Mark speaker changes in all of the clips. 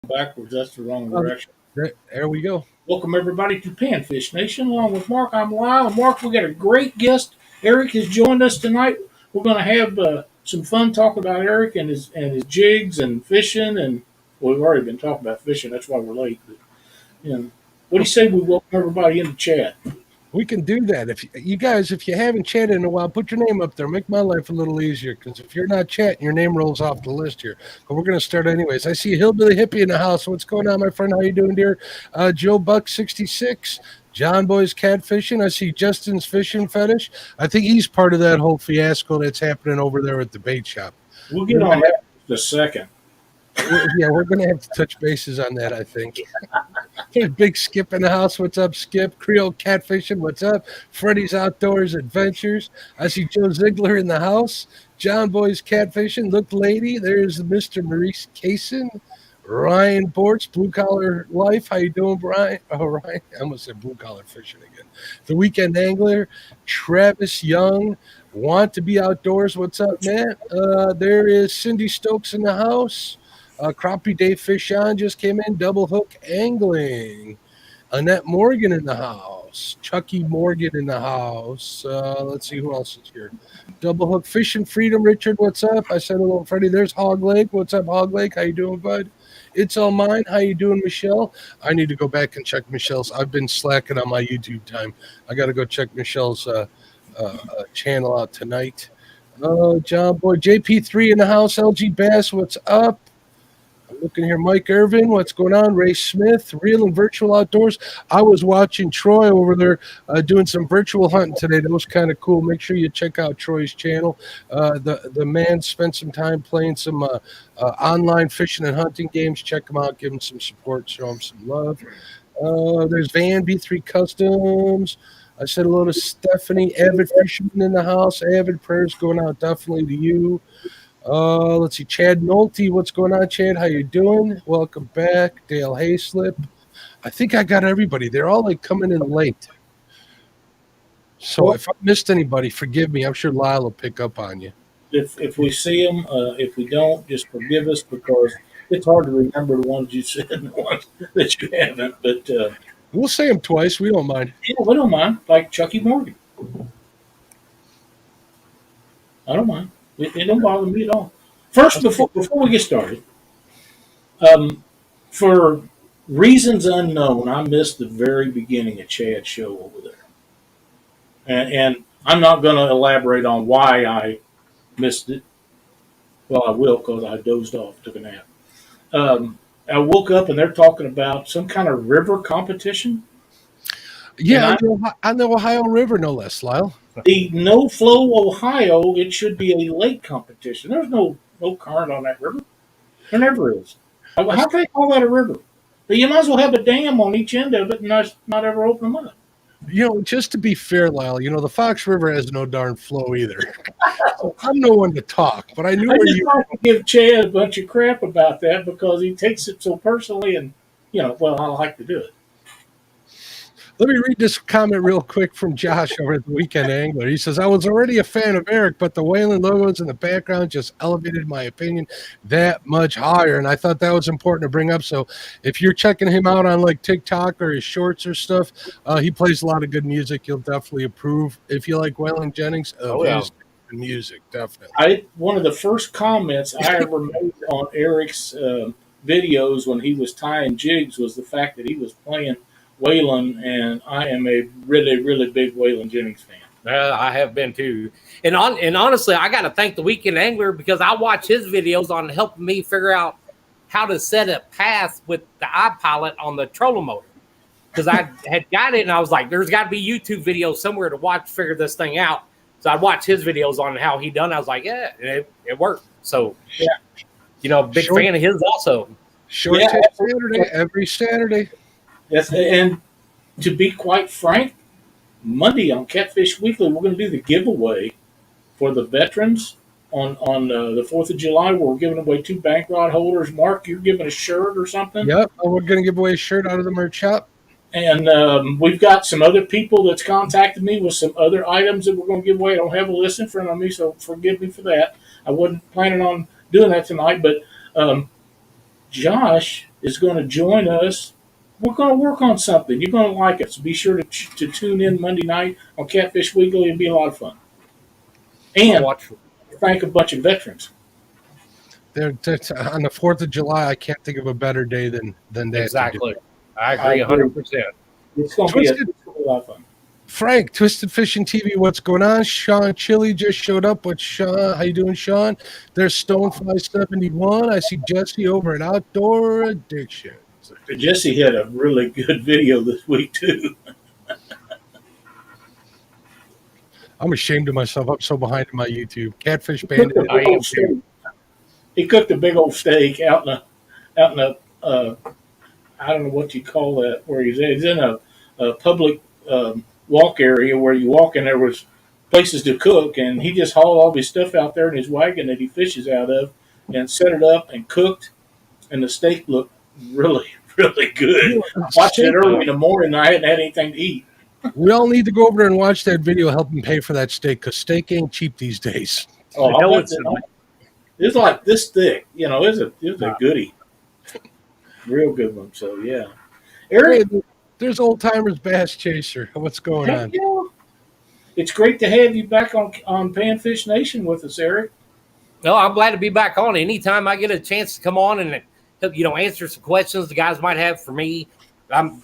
Speaker 1: Backwards. That's the wrong direction.
Speaker 2: There we go.
Speaker 1: Welcome everybody to Panfish Nation. Along with Mark, I'm Lyle. And Mark, we got a great guest. Eric has joined us tonight. We're going to have some fun talking about Eric and his jigs and fishing. And well, we've already been talking about fishing. That's why we're late. But, what do you say we welcome everybody in the chat?
Speaker 2: We can do that. If you haven't chatted in a while, put your name up there. Make my life a little easier, because if you're not chatting, your name rolls off the list here. But we're going to start anyways. I see Hillbilly Hippie in the house. What's going on, my friend? How you doing, dear? Joe Buck 66. John Boy's catfishing. I see Justin's fishing fetish. I think he's part of that whole fiasco that's happening over there at the bait shop.
Speaker 1: We'll get on that in a second.
Speaker 2: We're going to have to touch bases on that, I think. There's Big Skip in the house. What's up, Skip? Creole Catfishing. What's up? Freddy's Outdoors Adventures. I see Joe Ziegler in the house. John Boy's Catfishing. Look, lady, there's Mr. Maurice Kaysen. Ryan Bortz, Blue Collar Life. How you doing, Brian? Oh, Ryan. I almost said Blue Collar Fishing again. The Weekend Angler. Travis Young. Want to be outdoors. What's up, man? There is Cindy Stokes in the house. Crappie Dave Fish on just came in. Double Hook Angling. Annette Morgan in the house. Chucky Morgan in the house. Let's see who else is here. Double Hook Fishing Freedom. Richard, what's up? I said hello, Freddie. There's Hog Lake. What's up, Hog Lake? How you doing, bud? It's all mine. How you doing, Michelle? I need to go back and check Michelle's. I've been slacking on my YouTube time. I got to go check Michelle's channel out tonight. John Boy. JP3 in the house. LG Bass, what's up? Looking here, Mike Irvin, what's going on? Ray Smith, Real and Virtual Outdoors. I was watching Troy over there doing some virtual hunting today. That was kind of cool. Make sure you check out Troy's channel. The man spent some time playing some online fishing and hunting games. Check him out. Give him some support. Show him some love. There's Van B3 Customs. I said hello to Stephanie, Avid Fisherman in the house. Avid prayers going out definitely to you. Let's see, Chad Nolte. What's going on, Chad? How you doing? Welcome back. Dale Hayslip. I think I got everybody. They're all like coming in late. So if I missed anybody, forgive me. I'm sure Lyle will pick up on you.
Speaker 1: If we see them, if we don't, just forgive us, because it's hard to remember the ones you said and the ones that you haven't. But
Speaker 2: we'll say them twice. We don't mind.
Speaker 1: Yeah, we don't mind. Like Chucky Morgan. I don't mind. It don't bother me at all. First, before we get started, for reasons unknown, I missed the very beginning of Chad's show over there. And I'm not going to elaborate on why I missed it. Well, I will, because I dozed off, took a nap. I woke up and they're talking about some kind of river competition.
Speaker 2: Yeah, on the Ohio River, no less, Lyle.
Speaker 1: The No Flow Ohio, it should be a lake competition. There's no current on that river. There never is. How can they call that a river? But you might as well have a dam on each end of it and not ever open them up.
Speaker 2: Just to be fair, Lyle, the Fox River has no darn flow either. So I'm no one to talk, but I knew
Speaker 1: I just like to give Chad a bunch of crap about that, because he takes it so personally, and I like to do it.
Speaker 2: Let me read this comment real quick from Josh over at the Weekend Angler. He says, I was already a fan of Eric, but the Whalen logos in the background just elevated my opinion that much higher. And I thought that was important to bring up. So if you're checking him out on like TikTok or his shorts or stuff, he plays a lot of good music. You'll definitely approve. If you like Waylon Jennings, his music, definitely.
Speaker 1: One of the first comments I ever made on Eric's videos when he was tying jigs was the fact that he was playing Waylon, and I am a really, really big Waylon Jennings fan.
Speaker 3: I have been too. And honestly, I got to thank the Weekend Angler, because I watch his videos on helping me figure out how to set a path with the iPilot on the trolling motor. Because I had got it, and I was like, there's got to be YouTube videos somewhere to figure this thing out. So I watched his videos on how he done. I was like, yeah, it worked. So, big fan of his also.
Speaker 2: Short Saturday, every Saturday.
Speaker 1: Yes, and to be quite frank, Monday on Catfish Weekly, we're going to do the giveaway for the veterans on the 4th of July, where we're giving away 2 bank rod holders. Mark, you're giving a shirt or something?
Speaker 2: Yep, we're going to give away a shirt out of the merch shop.
Speaker 1: And we've got some other people that's contacted me with some other items that we're going to give away. I don't have a list in front of me, so forgive me for that. I wasn't planning on doing that tonight, but Josh is going to join us. We're going to work on something. You're going to like us. Be sure to tune in Monday night on Catfish Weekly. It'll be a lot of fun.
Speaker 3: I'll
Speaker 1: And
Speaker 3: watch.
Speaker 1: thank a bunch of veterans.
Speaker 2: On the 4th of July, I can't think of a better day than that.
Speaker 3: Exactly. I agree 100%.
Speaker 1: It's going to be a lot of fun.
Speaker 2: Frank, Twisted Fishing TV, what's going on? Sean Chili just showed up. What's Sean? How you doing, Sean? There's Stonefly71. I see Jesse over at Outdoor Addiction.
Speaker 1: Jesse had a really good video this week too.
Speaker 2: I'm ashamed of myself. I'm so behind in my YouTube. Catfish Bandit.
Speaker 1: He cooked a big old steak out in a I don't know what you call that, where he's at. He's in a public walk area where you walk and there was places to cook, and he just hauled all his stuff out there in his wagon that he fishes out of and set it up and cooked, and the steak looked really, really good. Watched it early in the morning, and I hadn't had anything to eat.
Speaker 2: We all need to go over there and watch that video, help him pay for that steak, because steak ain't cheap these days.
Speaker 1: Oh, it's like this thick, you know. It's a goodie, real good one. So yeah, Eric,
Speaker 2: there's Old Timers Bass Chaser. What's going on?
Speaker 1: Yeah. It's great to have you back on Panfish Nation with us, Eric.
Speaker 3: No, I'm glad to be back on. Anytime I get a chance to come on and answer some questions the guys might have for me, I'm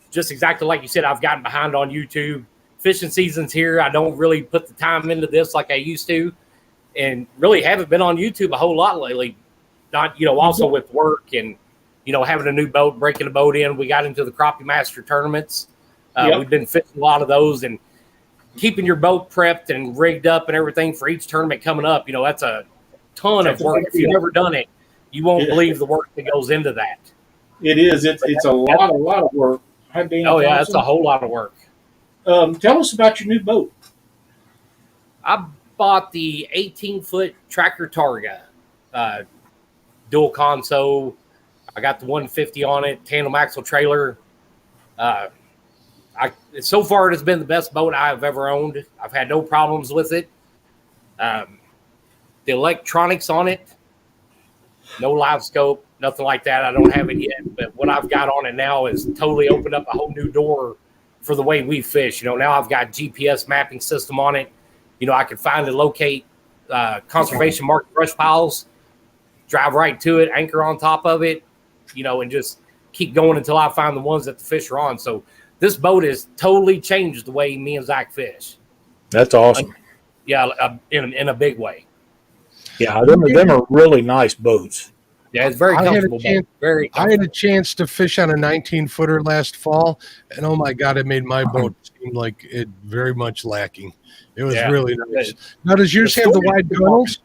Speaker 3: just exactly like you said. I've gotten behind on YouTube. Fishing season's here. I don't really put the time into this like I used to, and really haven't been on YouTube a whole lot lately. Not also with work and having a new boat, breaking a boat in. We got into the Crappie Master tournaments. We've been fishing a lot of those and keeping your boat prepped and rigged up and everything for each tournament coming up. That's a ton of work. If you've never done it, you won't believe the work that goes into that.
Speaker 1: It is. It's a lot of work.
Speaker 3: Yeah, it's a whole lot of work.
Speaker 1: Tell us about your new boat.
Speaker 3: I bought the 18-foot Tracker Tundra, dual console. I got the 150 on it, tandem axle trailer. So far, it has been the best boat I've ever owned. I've had no problems with it. The electronics on it, no live scope, nothing like that. I don't have it yet, but what I've got on it now is totally opened up a whole new door for the way we fish. Now I've got GPS mapping system on it. I can find and locate conservation marked brush piles, drive right to it, anchor on top of it, and just keep going until I find the ones that the fish are on. So this boat has totally changed the way me and Zach fish.
Speaker 1: That's awesome.
Speaker 3: In a big way.
Speaker 1: Yeah, them are really nice boats.
Speaker 3: Yeah, it's very comfortable.
Speaker 2: I had a chance to fish on a 19-footer last fall, and oh my God, it made my boat seem like it very much lacking. It was really nice. Now, does yours have the wide gunnels?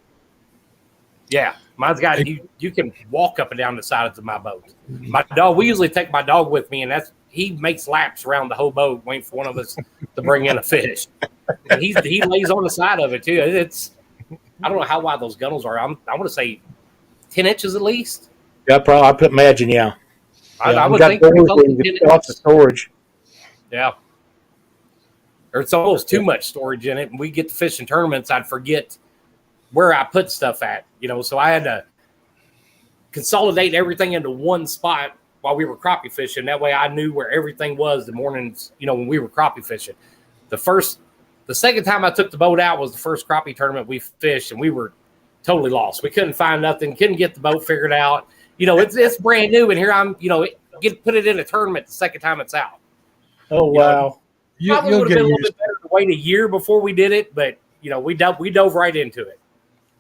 Speaker 3: Yeah, mine's got you can walk up and down the sides of my boat. My dog, we usually take my dog with me, and he makes laps around the whole boat, waiting for one of us to bring in a fish. And he lays on the side of it too. I don't know how wide those gunnels are. I want to say 10 inches at least.
Speaker 1: Yeah, probably. I could imagine. Yeah,
Speaker 3: I would think lots
Speaker 1: of storage.
Speaker 3: Yeah, or it's almost too much storage in it. And we get to fishing tournaments, I'd forget where I put stuff at. So I had to consolidate everything into one spot while we were crappie fishing. That way, I knew where everything was the mornings. When we were crappie fishing. The second time I took the boat out was the first crappie tournament we fished, and we were totally lost. We couldn't find nothing, couldn't get the boat figured out. It's brand new, and here I'm, put it in a tournament the second time it's out.
Speaker 1: Oh, wow.
Speaker 3: Probably would have been a little bit better to wait a year before we did it, but, we dove right into it.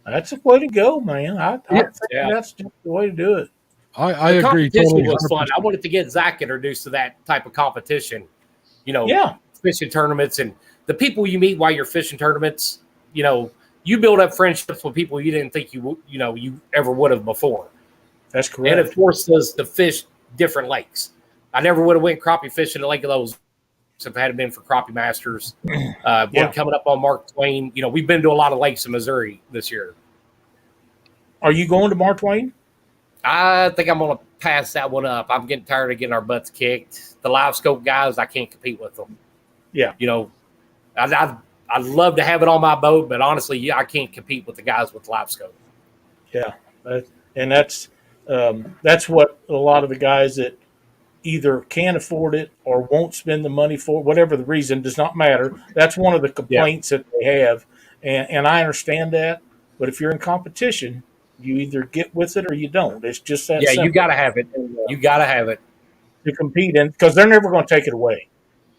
Speaker 1: That's the way to go, man. I think that's just the way to do it.
Speaker 2: I
Speaker 3: agree.
Speaker 2: Competition
Speaker 3: totally was fun. I wanted to get Zach introduced to that type of competition, fishing tournaments and the people you meet while you're fishing tournaments, you build up friendships with people you didn't think you ever would have before.
Speaker 1: That's correct.
Speaker 3: And it forced us to fish different lakes. I never would have went crappie fishing at Lake of those if it hadn't been for Crappie Masters. One coming up on Mark Twain. We've been to a lot of lakes in Missouri this year.
Speaker 1: Are you going to Mark Twain?
Speaker 3: I think I'm going to pass that one up. I'm getting tired of getting our butts kicked. The live scope guys, I can't compete with them.
Speaker 1: Yeah.
Speaker 3: I'd love to have it on my boat, but honestly, I can't compete with the guys with live scope.
Speaker 1: Yeah. And that's That's what a lot of the guys that either can't afford it or won't spend the money for it, whatever the reason, does not matter. That's one of the
Speaker 3: Yeah.
Speaker 1: complaints that they have. And I understand that. But if you're in competition, you either get with it or you don't. It's just that
Speaker 3: Yeah, you
Speaker 1: simple.
Speaker 3: got to have it.
Speaker 1: And,
Speaker 3: You got to have it.
Speaker 1: to compete in, because they're never going to take it away.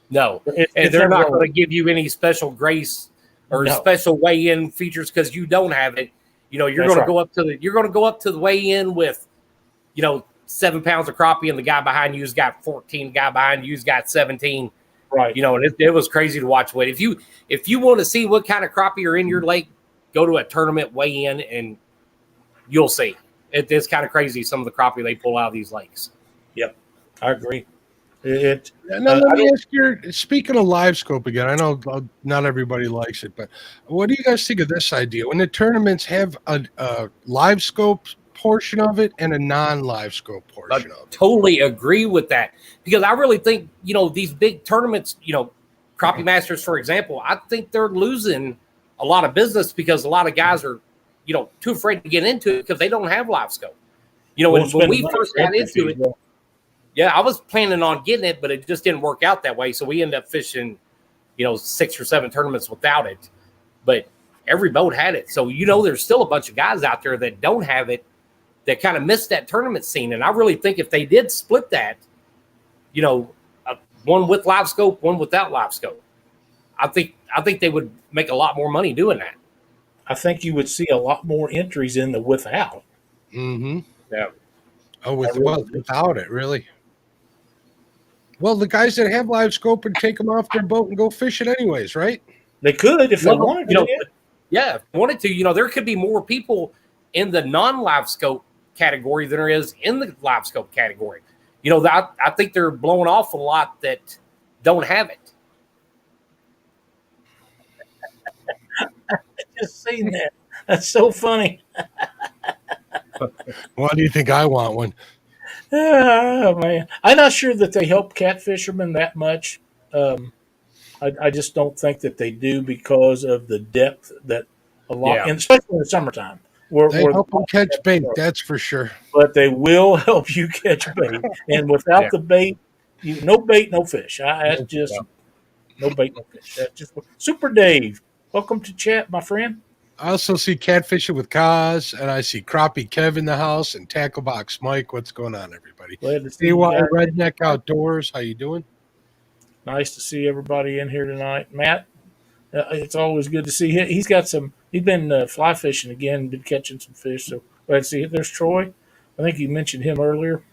Speaker 3: No, and
Speaker 1: It's
Speaker 3: they're
Speaker 1: never
Speaker 3: not
Speaker 1: gonna
Speaker 3: going to give you any special grace or
Speaker 1: No.
Speaker 3: special weigh-in features because you don't have it. You know, you're
Speaker 1: That's
Speaker 3: going to
Speaker 1: right.
Speaker 3: go up to the you're going to go up to the weigh-in with, 7 pounds of crappie, and the guy behind you's got 14. The guy behind you's got 17.
Speaker 1: Right.
Speaker 3: And it was crazy to watch. Weight. If you want to see what kind of crappie are in your lake, go to a tournament weigh-in, and you'll see. It's kind of crazy some of the crappie they pull out of these lakes.
Speaker 1: Yep, I agree.
Speaker 2: Now, let me ask you, speaking of live scope again, I know not everybody likes it, but what do you guys think of this idea? When the tournaments have a live scope portion of it and a non-live scope portion of it?
Speaker 3: Totally agree with that, because I really think, these big tournaments, Crappie Masters, for example, I think they're losing a lot of business because a lot of guys are, too afraid to get into it because they don't have live scope. When we first got into it, yeah, I was planning on getting it, but it just didn't work out that way. So we ended up fishing, 6 or 7 tournaments without it. But every boat had it. So, there's still a bunch of guys out there that don't have it that kind of missed that tournament scene. And I really think if they did split that, one with live scope, one without live scope, I think they would make a lot more money doing that.
Speaker 1: I think you would see a lot more entries in the without.
Speaker 2: Mm-hmm.
Speaker 3: Yeah.
Speaker 2: Oh, without it, really? Well, the guys that have live scope would take them off their boat and go fish it anyways, right?
Speaker 1: They could if they wanted to.
Speaker 3: Yeah, if they wanted to. There could be more people in the non-live scope category than there is in the live scope category. I think they're blowing off a lot that don't have it.
Speaker 1: I just seen that. That's so funny.
Speaker 2: Why do you think I want one?
Speaker 1: Oh, man. I'm not sure that they help catfishermen that much. I just don't think that they do because of the depth that a lot, and especially in the summertime.
Speaker 2: They help them catch bait, that's for sure.
Speaker 1: But they will help you catch bait. And without the bait, no bait, no fish. That's just no bait, no fish. That's just Super Dave. Welcome to chat, my friend.
Speaker 2: I also see catfishing with Kaz, and I see Crappie Kev in the house and Tacklebox Mike. What's going on, everybody?
Speaker 1: Glad to see
Speaker 2: you.
Speaker 1: you.
Speaker 2: Redneck Outdoors. How you doing?
Speaker 1: Nice to see everybody in here tonight. Matt, it's always good to see him. He's been fly fishing again, been catching some fish. So glad to see it. There's Troy. I think you mentioned him earlier.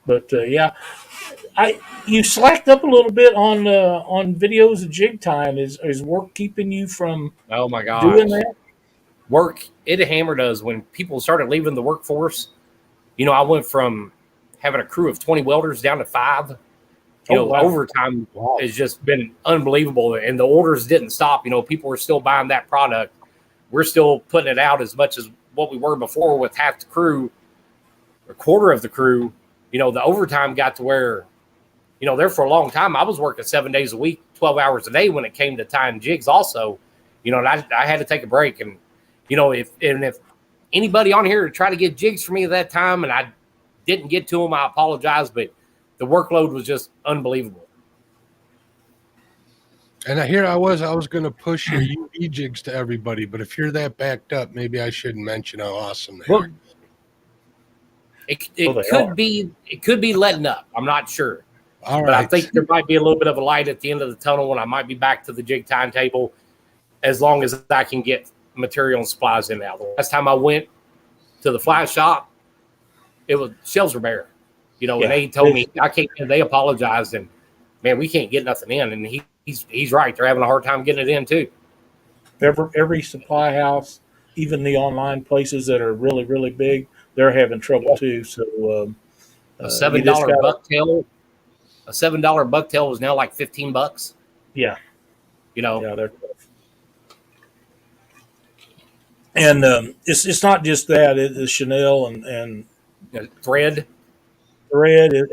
Speaker 1: But you slacked up a little bit on videos of jig time. Is work keeping you from
Speaker 3: oh my god
Speaker 1: doing that?
Speaker 3: Work, it hammered us when people started leaving the workforce. I went from having a crew of 20 welders down to 5.
Speaker 1: Wow.
Speaker 3: Overtime has just been unbelievable, and the orders didn't stop. People were still buying that product. We're still putting it out as much as what we were before with half the crew, a quarter of the crew. The overtime got to where, there for a long time, I was working 7 days a week, 12 hours a day when it came to tying jigs also, and I had to take a break. And, if anybody on here tried to get jigs for me at that time and I didn't get to them, I apologize, but the workload was just unbelievable.
Speaker 2: And I was going to push your UV jigs to everybody, but if you're that backed up, maybe I shouldn't mention how awesome they are.
Speaker 3: It could be letting up. I'm not sure.
Speaker 2: All right.
Speaker 3: But I think there might be a little bit of a light at the end of the tunnel when I might be back to the jig timetable, as long as I can get material and supplies in now. The last time I went to the fly shop, shelves were bare. And they told me I can't. They apologized, and man, we can't get nothing in. And he's right. They're having a hard time getting it in too.
Speaker 1: Every supply house, even the online places that are really, really big, they're having trouble too. So
Speaker 3: a $7 bucktail, bucktail is now like $15.
Speaker 1: Yeah,
Speaker 3: Yeah,
Speaker 1: they're tough. And it's not just that; it's Chanel and
Speaker 3: thread,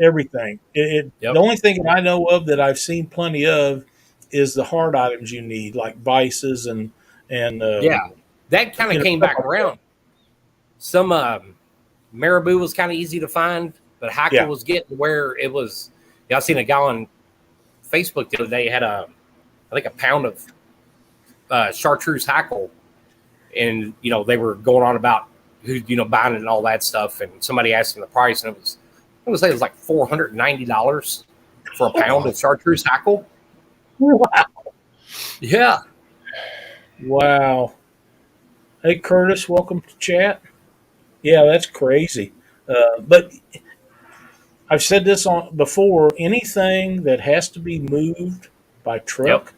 Speaker 1: everything. The only thing that I know of that I've seen plenty of is the hard items you need, like vices and
Speaker 3: that kind of came back around. Some marabou was kind of easy to find, but hackle was getting where it was. I seen a guy on Facebook the other day had I think a pound of chartreuse hackle, and they were going on about who buying it and all that stuff, and somebody asked him the price, and it was like $490 for a pound of chartreuse hackle.
Speaker 1: Wow.
Speaker 3: Yeah.
Speaker 1: Wow. Hey, Curtis, welcome to chat. Yeah, that's crazy. But I've said this on before. Anything that has to be moved by truck,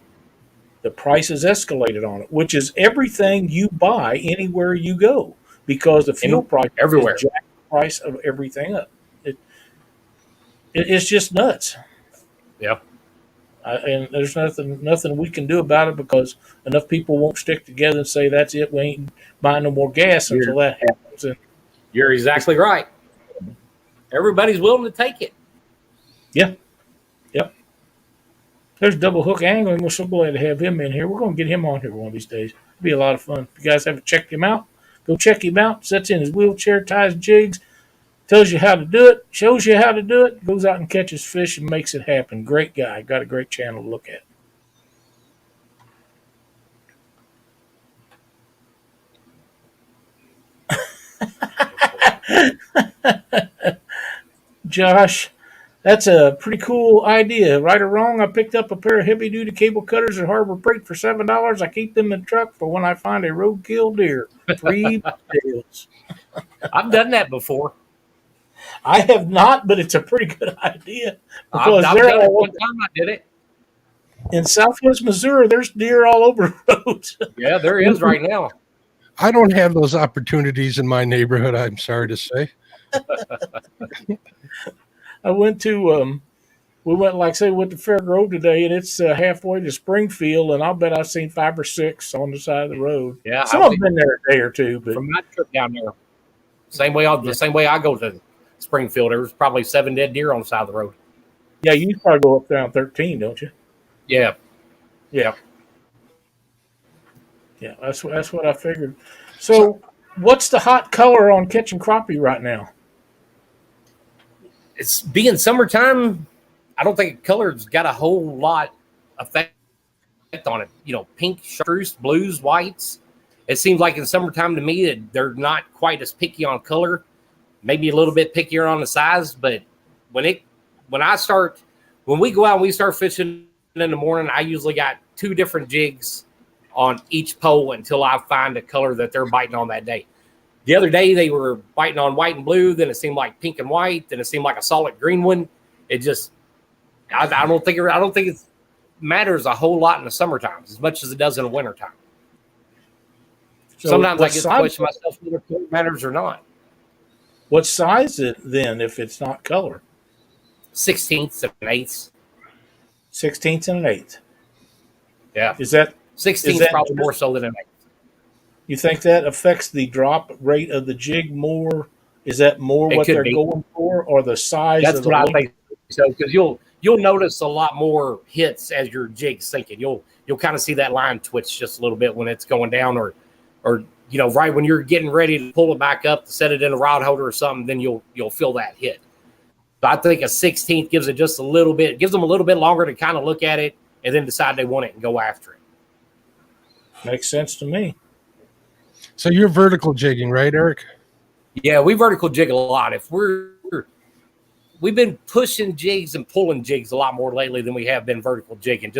Speaker 1: the price is escalated on it, which is everything you buy anywhere you go, because the fuel price
Speaker 3: everywhere,
Speaker 1: jack the price of everything up. It's just nuts.
Speaker 3: Yeah.
Speaker 1: And there's nothing we can do about it, because enough people won't stick together and say, that's it, we ain't buying no more gas until that happens. And
Speaker 3: you're exactly right. Everybody's willing to take it.
Speaker 1: Yeah. Yep. There's Double Hook Angling. We're so glad to have him in here. We're going to get him on here one of these days. It'll be a lot of fun. If you guys haven't checked him out, go check him out. Sits in his wheelchair, ties jigs, tells you how to do it, shows you how to do it, goes out and catches fish and makes it happen. Great guy. Got a great channel to look at. Josh, that's a pretty cool idea. Right or wrong, I picked up a pair of heavy-duty cable cutters at Harbor Freight for $7. I keep them in the truck for when I find a roadkill deer. 3 tails.
Speaker 3: I've done that before.
Speaker 1: I have not, but it's a pretty good idea. Because
Speaker 3: I've done it one time. I did it.
Speaker 1: In Southwest Missouri, there's deer all over the roads.
Speaker 3: Yeah, there is right now.
Speaker 2: I don't have those opportunities in my neighborhood, I'm sorry to say.
Speaker 1: I went to, we went to Fair Grove today, and it's halfway to Springfield, and I'll bet I've seen 5 or 6 on the side of the road.
Speaker 3: Yeah,
Speaker 1: some have been there a day or two, but
Speaker 3: from my trip down there, the same way I go to Springfield, there was probably 7 dead deer on the side of the road.
Speaker 1: Yeah, you probably go up down 13, don't you?
Speaker 3: Yeah.
Speaker 1: Yeah, that's what I figured. So, what's the hot color on catching crappie right now?
Speaker 3: It's being summertime. I don't think color's got a whole lot effect on it. Pink, chartreuse, blues, whites. It seems like in summertime to me that they're not quite as picky on color. Maybe a little bit pickier on the size, but when we go out and we start fishing in the morning, I usually got 2 different jigs on each pole until I find a color that they're biting on that day. The other day they were biting on white and blue, then it seemed like pink and white, then it seemed like a solid green one. It just, I don't think it matters a whole lot in the summertime as much as it does in the wintertime. So sometimes I get to question myself whether it matters or not.
Speaker 1: What size is it then if it's not color?
Speaker 3: 16ths and 1/8.
Speaker 1: 16ths and 1/8.
Speaker 3: Yeah.
Speaker 1: Is that
Speaker 3: 16ths probably more so than an 1/8.
Speaker 1: You think that affects the drop rate of the jig more? Is that more what they're going for, or the size?
Speaker 3: That's
Speaker 1: of the
Speaker 3: what I think. So, because you'll notice a lot more hits as your jig's sinking. You'll kind of see that line twitch just a little bit when it's going down, or right when you're getting ready to pull it back up to set it in a rod holder or something. Then you'll feel that hit. So I think a 16th gives it just a little bit. Gives them a little bit longer to kind of look at it and then decide they want it and go after it.
Speaker 1: Makes sense to me.
Speaker 2: So you're vertical jigging, right, Eric?
Speaker 3: Yeah, we vertical jig a lot. We've been pushing jigs and pulling jigs a lot more lately than we have been vertical jigging.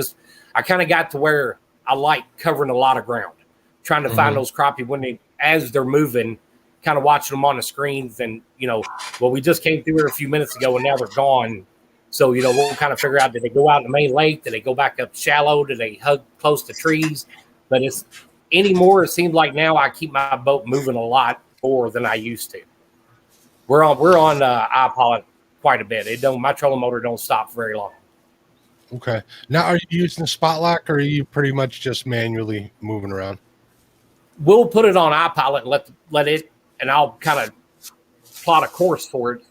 Speaker 3: I kind of got to where I like covering a lot of ground, trying to find those crappie as they're moving, kind of watching them on the screens. And we just came through here a few minutes ago, and now they're gone. So we'll kind of figure out, did they go out in the main lake? Did they go back up shallow? Did they hug close to trees? But anymore, it seems like now I keep my boat moving a lot more than I used to. We're on iPilot quite a bit. My trolling motor don't stop very long.
Speaker 2: Okay. Now, are you using the spot lock, or are you pretty much just manually moving around?
Speaker 3: We'll put it on iPilot and let it, and I'll kind of plot a course for it.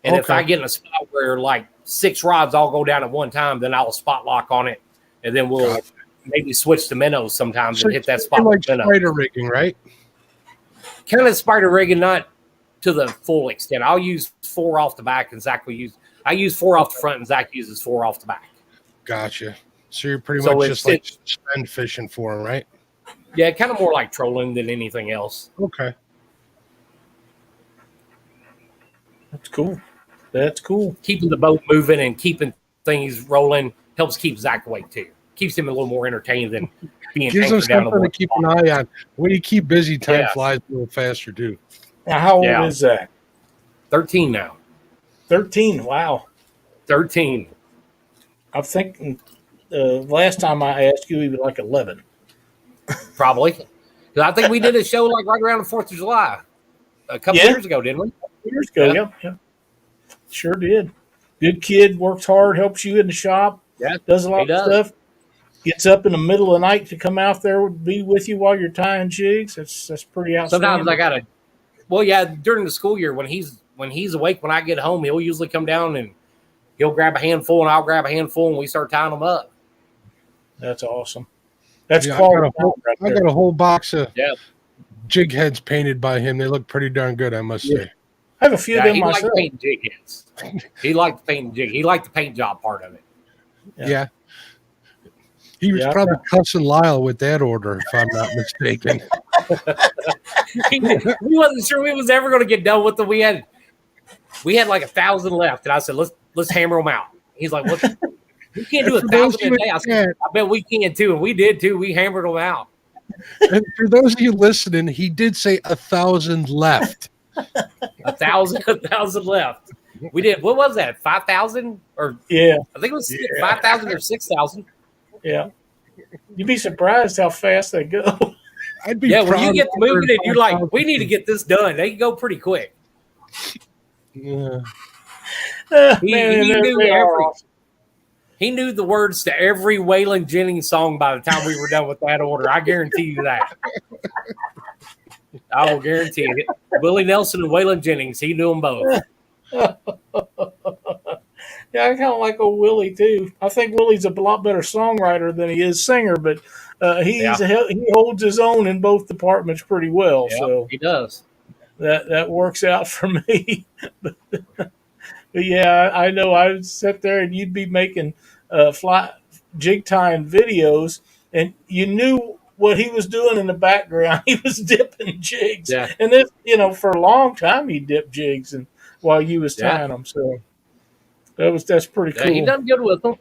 Speaker 3: And if I get in a spot where like 6 rods all go down at one time, then I'll spot lock on it, and then we'll maybe switch to minnows sometimes and hit that spot.
Speaker 2: Like spider rigging, right?
Speaker 3: Kind of spider rigging, not to the full extent. I'll use 4 off the back, and I use 4 off the front, and Zach uses 4 off the back.
Speaker 2: Gotcha. So you're pretty much just like spend fishing for them, right?
Speaker 3: Yeah, kind of more like trolling than anything else.
Speaker 2: Okay.
Speaker 1: That's cool. That's cool.
Speaker 3: Keeping the boat moving and keeping things rolling helps keep Zach awake too. Keeps him a little more entertained than being
Speaker 2: Gives him
Speaker 3: anchored down
Speaker 2: something to keep an eye on. When you keep busy, time
Speaker 3: Yeah.
Speaker 2: flies a little faster too.
Speaker 1: Now, how old
Speaker 3: Yeah.
Speaker 1: is Zach?
Speaker 3: 13 now.
Speaker 1: 13. Wow.
Speaker 3: 13.
Speaker 1: I'm thinking last time I asked you, he was like 11.
Speaker 3: Probably. Because I think we did a show like right around the 4th of July a couple years ago, didn't we?
Speaker 1: Years ago, yeah. Sure did. Good kid, works hard, helps you in the shop, does a lot of stuff. Gets up in the middle of the night to come out there, be with you while you're tying jigs. That's pretty outstanding.
Speaker 3: Sometimes during the school year when he's awake, when I get home, he'll usually come down and he'll grab a handful and I'll grab a handful and we start tying them up.
Speaker 1: That's awesome. That's
Speaker 2: Yeah,
Speaker 1: quality.
Speaker 2: I got a whole box of
Speaker 3: Yeah.
Speaker 2: jig heads painted by him. They look pretty darn good, I must say.
Speaker 1: I have a few of them
Speaker 3: he
Speaker 1: myself.
Speaker 3: liked painting jig heads. He liked painting jig. He liked the paint job part of it.
Speaker 2: Yeah. He was probably cussing Lyle with that order, if I'm not mistaken.
Speaker 3: We wasn't sure we was ever going to get done with them. We had like 1,000 left, and I said, let's hammer them out. He's like, "What? We can't do 1,000 a day." I said, "I bet we can too," and we did too. We hammered them out.
Speaker 2: And for those of you listening, he did say 1,000 left.
Speaker 3: 1,000 left. We did. What was that? 5,000 or
Speaker 1: yeah?
Speaker 3: I think it was 5,000 or 6,000.
Speaker 1: Yeah, you'd be surprised how fast they go.
Speaker 2: I'd be
Speaker 3: when
Speaker 2: proud
Speaker 3: you get
Speaker 2: of
Speaker 3: moving and you're like,
Speaker 2: 5,000.
Speaker 3: we need to get this done. They can go pretty quick.
Speaker 2: Yeah.
Speaker 3: He knew the words to every Waylon Jennings song by the time we were done with that order. I guarantee you that. I will guarantee it. Willie Nelson and Waylon Jennings, he knew them both.
Speaker 1: Yeah, I kind of like old Willie too. I think Willie's a lot better songwriter than he is singer, but he holds his own in both departments pretty well.
Speaker 3: Yeah,
Speaker 1: so
Speaker 3: he does.
Speaker 1: That works out for me. But yeah, I know. I would sit there and you'd be making fly jig tying videos, and you knew what he was doing in the background. He was dipping jigs, and then for a long time he dipped jigs and while you was tying them. So that's pretty cool.
Speaker 3: He done good with them.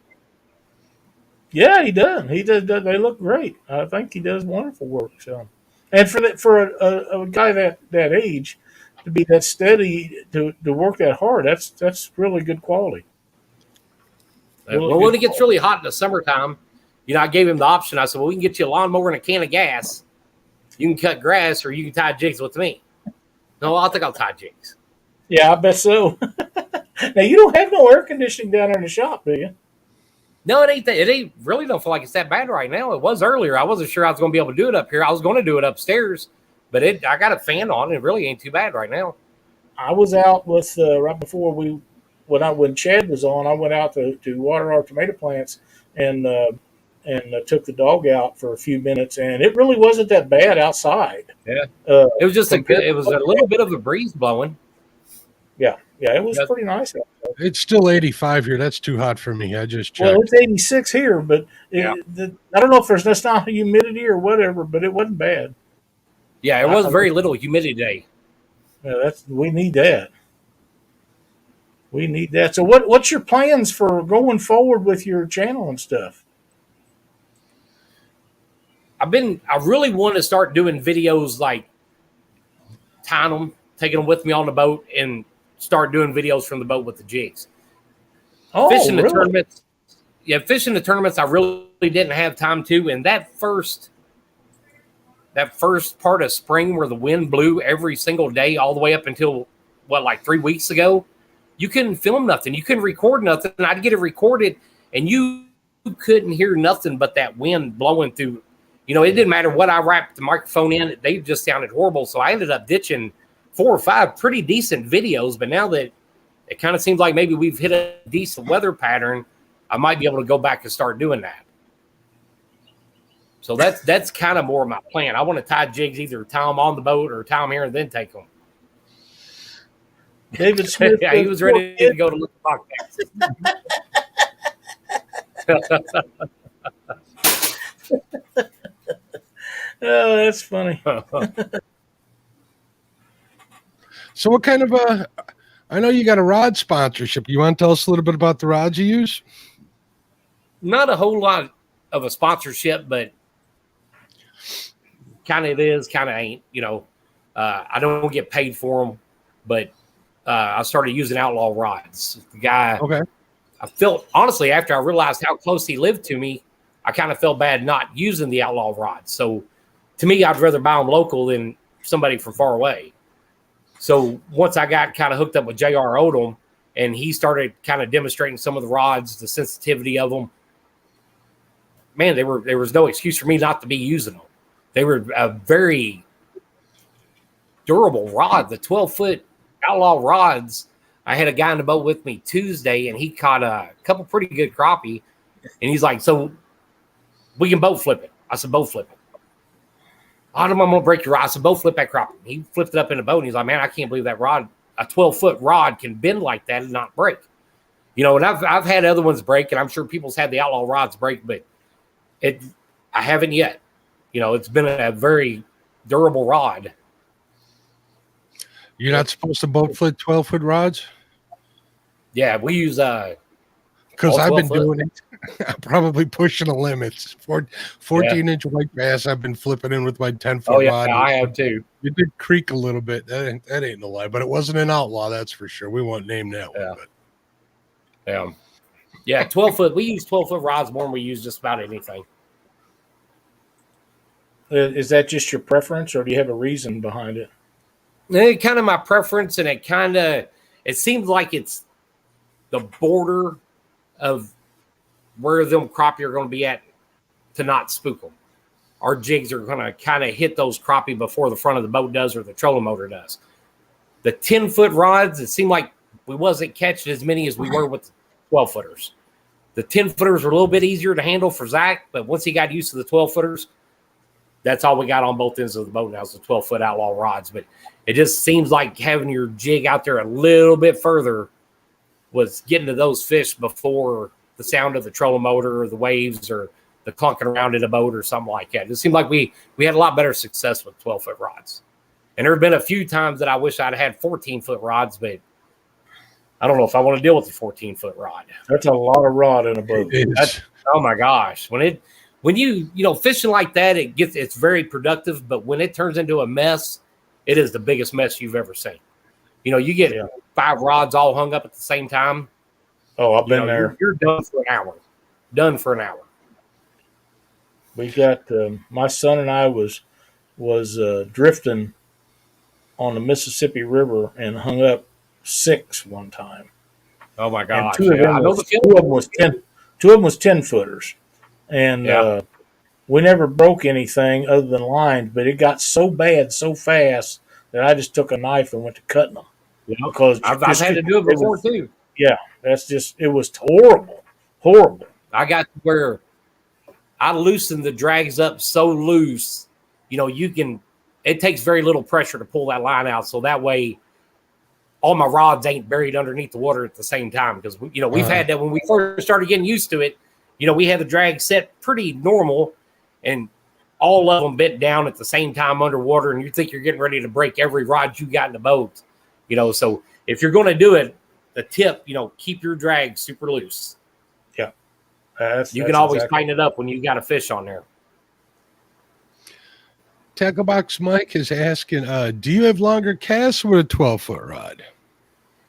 Speaker 1: Yeah, he does. He does. They look great. I think he does wonderful work. So, and for a guy that age to be that steady to work that hard, that's really good quality.
Speaker 3: Well, when it gets really hot in the summertime, I gave him the option. I said, "Well, we can get you a lawnmower and a can of gas. You can cut grass, or you can tie jigs with me." No, I think I'll tie jigs.
Speaker 1: Yeah, I bet so. Now you don't have no air conditioning down there in the shop, do you?
Speaker 3: No, it ain't. It ain't really. Don't feel like it's that bad right now. It was earlier. I wasn't sure I was going to be able to do it up here. I was going to do it upstairs, but I got a fan on. It really ain't too bad right now.
Speaker 1: I was out with right before when Chad was on. I went out to water our tomato plants and took the dog out for a few minutes, and it really wasn't that bad outside.
Speaker 3: Yeah, it was just it was a little bit of a breeze blowing.
Speaker 1: Yeah, it was pretty nice out there.
Speaker 2: It's still 85 here. That's too hot for me. I just checked.
Speaker 1: Well, it's 86 here, but I don't know if that's not humidity or whatever, but it wasn't bad.
Speaker 3: Yeah, it was very little humidity today.
Speaker 1: Yeah, we need that. We need that. So what's your plans for going forward with your channel and stuff?
Speaker 3: I really want to start doing videos like tying them, taking them with me on the boat, and start doing videos from the boat with the jigs. Fishing the tournaments. Yeah, fishing the tournaments I really didn't have time to. And that first part of spring where the wind blew every single day all the way up until, like 3 weeks ago, you couldn't film nothing. You couldn't record nothing. I'd get it recorded, and you couldn't hear nothing but that wind blowing through. It didn't matter what I wrapped the microphone in. They just sounded horrible. So I ended up ditching 4 or 5 pretty decent videos, but now that it kind of seems like maybe we've hit a decent weather pattern, I might be able to go back and start doing that. So that's kind of more of my plan. I want to tie jigs, either tie them on the boat or tie them here and then take them.
Speaker 1: David Smith.
Speaker 3: Yeah, he was ready to go to look at
Speaker 1: Oh, that's funny.
Speaker 2: So what kind of I know you got a rod sponsorship. You want to tell us a little bit about the rods you use?
Speaker 3: Not a whole lot of a sponsorship, but kind of it is, kind of ain't. I don't get paid for them, but I started using outlaw rods. The guy,
Speaker 2: Okay.
Speaker 3: I felt honestly after I realized how close he lived to me, I kind of felt bad not using the outlaw rods. So to me, I'd rather buy them local than somebody from far away. So once I got kind of hooked up with J.R. Odom and he started kind of demonstrating some of the rods, the sensitivity of them, man, there was no excuse for me not to be using them. They were a very durable rod. The 12-foot outlaw rods. I had a guy in the boat with me Tuesday, and he caught a couple pretty good crappie. And he's like, "So we can boat flip it." I said, "Boat flip it." I'm going to break your rod. I said, "Boat flip that crappie." He flipped it up in the boat, and he's like, "Man, I can't believe that rod, a 12-foot rod, can bend like that and not break." And I've had other ones break, and I'm sure people's had the outlaw rods break, but I haven't yet. It's been a very durable rod.
Speaker 2: You're not supposed to boat flip 12-foot rods?
Speaker 3: Yeah, we use
Speaker 2: because I've been
Speaker 3: 12 foot.
Speaker 2: doing it. I'm probably pushing the limits. 14-inch white bass I've been flipping in with my 10-foot rod.
Speaker 3: I have too.
Speaker 2: It did creak a little bit. That ain't no lie, but it wasn't an outlaw, that's for sure. We won't name that one. But.
Speaker 3: Yeah, 12-foot. We use 12-foot rods more than we use just about anything.
Speaker 1: Is that just your preference, or do you have a reason behind it?
Speaker 3: It's kind of my preference, and it seems like it's the border of where them crappie are going to be at to not spook them. Our jigs are going to kind of hit those crappie before the front of the boat does or the trolling motor does. The 10-foot rods, it seemed like we wasn't catching as many as we were with 12-footers. The 10-footers were a little bit easier to handle for Zach, but once he got used to the 12-footers, that's all we got on both ends of the boat now is the 12-foot outlaw rods. But it just seems like having your jig out there a little bit further was getting to those fish before the sound of the trolling motor or the waves or the clunking around in a boat or something like that. It seemed like we had a lot better success with 12-foot rods. And there have been a few times that I wish I'd had 14-foot rods, but I don't know if I want to deal with a 14-foot rod.
Speaker 1: That's a lot of rod in a boat.
Speaker 3: Oh my gosh. When you fishing like that, it's very productive, but when it turns into a mess, it is the biggest mess you've ever seen. You get 5 rods all hung up at the same time.
Speaker 1: Oh, I've been there.
Speaker 3: You're done for an hour. Done for an hour.
Speaker 1: We got my son and I was drifting on the Mississippi River and hung up 6 one time.
Speaker 3: Oh my gosh!
Speaker 1: Two of them was 10-footers, and we never broke anything other than lines. But it got so bad so fast that I just took a knife and went to cutting them. Because
Speaker 3: I've had to do it before too.
Speaker 1: Yeah, it was horrible.
Speaker 3: I got to where I loosened the drags up so loose, it takes very little pressure to pull that line out. So that way all my rods ain't buried underneath the water at the same time. Because, we've had that when we first started getting used to it, we had the drag set pretty normal and all of them bent down at the same time underwater. And you think you're getting ready to break every rod you got in the boat, so if you're going to do it, the tip, keep your drag super loose.
Speaker 1: Yeah.
Speaker 3: You can always tighten it up when you got a fish on there.
Speaker 2: Tackle Box Mike is asking, do you have longer casts with a 12-foot rod?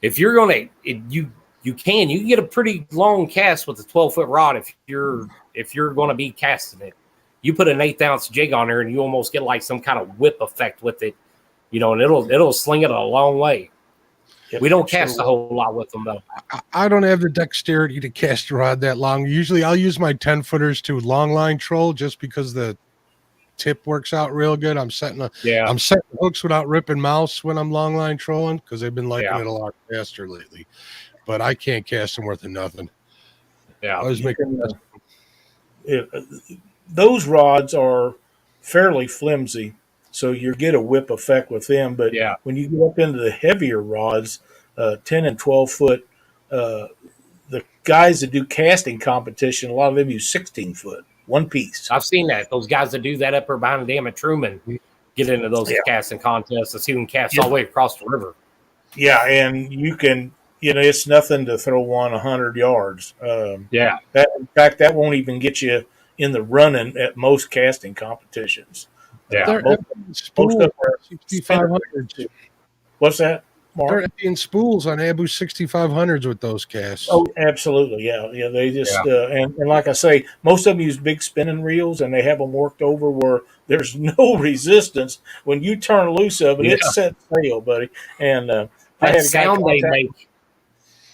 Speaker 3: If you're going to, you can get a pretty long cast with a 12-foot rod if you're going to be casting it. You put an 1/8 ounce jig on there and you almost get like some kind of whip effect with it, and it'll sling it a long way. We don't cast a whole lot with them, though.
Speaker 2: I don't have the dexterity to cast a rod that long. Usually I'll use my 10-footers to long line troll just because the tip works out real good. I'm setting hooks without ripping mouths when I'm long line trolling because they've been liking it a lot faster lately. But I can't cast them worth of nothing.
Speaker 3: Yeah.
Speaker 2: I was making
Speaker 1: those rods are fairly flimsy. So you get a whip effect with them, but when you get up into the heavier rods, 10 and 12 foot. The guys that do casting competition, a lot of them use 16 foot, one piece.
Speaker 3: I've seen that. Those guys that do that up there behind the dam at Truman get into those casting contests to see who can cast all the way across the river.
Speaker 1: Yeah, and you can, it's nothing to throw one 100 yards. In fact, that won't even get you in the running at most casting competitions.
Speaker 3: Yeah.
Speaker 1: Most of them are
Speaker 2: 6500s.
Speaker 1: What's that, Mark?
Speaker 2: They're emptying spools on Abu 6500s with those casts.
Speaker 1: Oh, absolutely, yeah. They just and like I say, most of them use big spinning reels, and they have them worked over where there's no resistance when you turn loose of it. It sets sail, buddy. And
Speaker 3: that sound they make.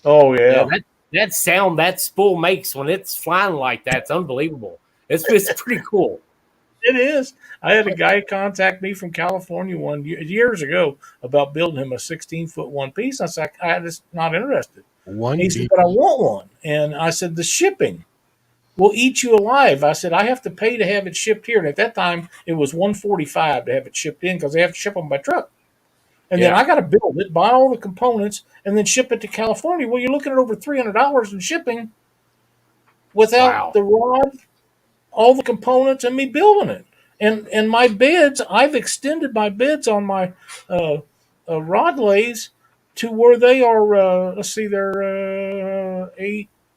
Speaker 1: Oh yeah,
Speaker 3: that sound that spool makes when it's flying like that's unbelievable. It's pretty cool.
Speaker 1: It is. I had a guy contact me from California years ago about building him a 16-foot one piece. I said, I'm just not interested. He said, but I want one. And I said, the shipping will eat you alive. I said, I have to pay to have it shipped here. And at that time, it was $145 to have it shipped in because they have to ship them by truck. And then I got to build it, buy all the components, and then ship it to California. Well, you're looking at over $300 in shipping without the rod, all the components, and me building it. And my beds, I've extended my beds on my rod lays to where they are,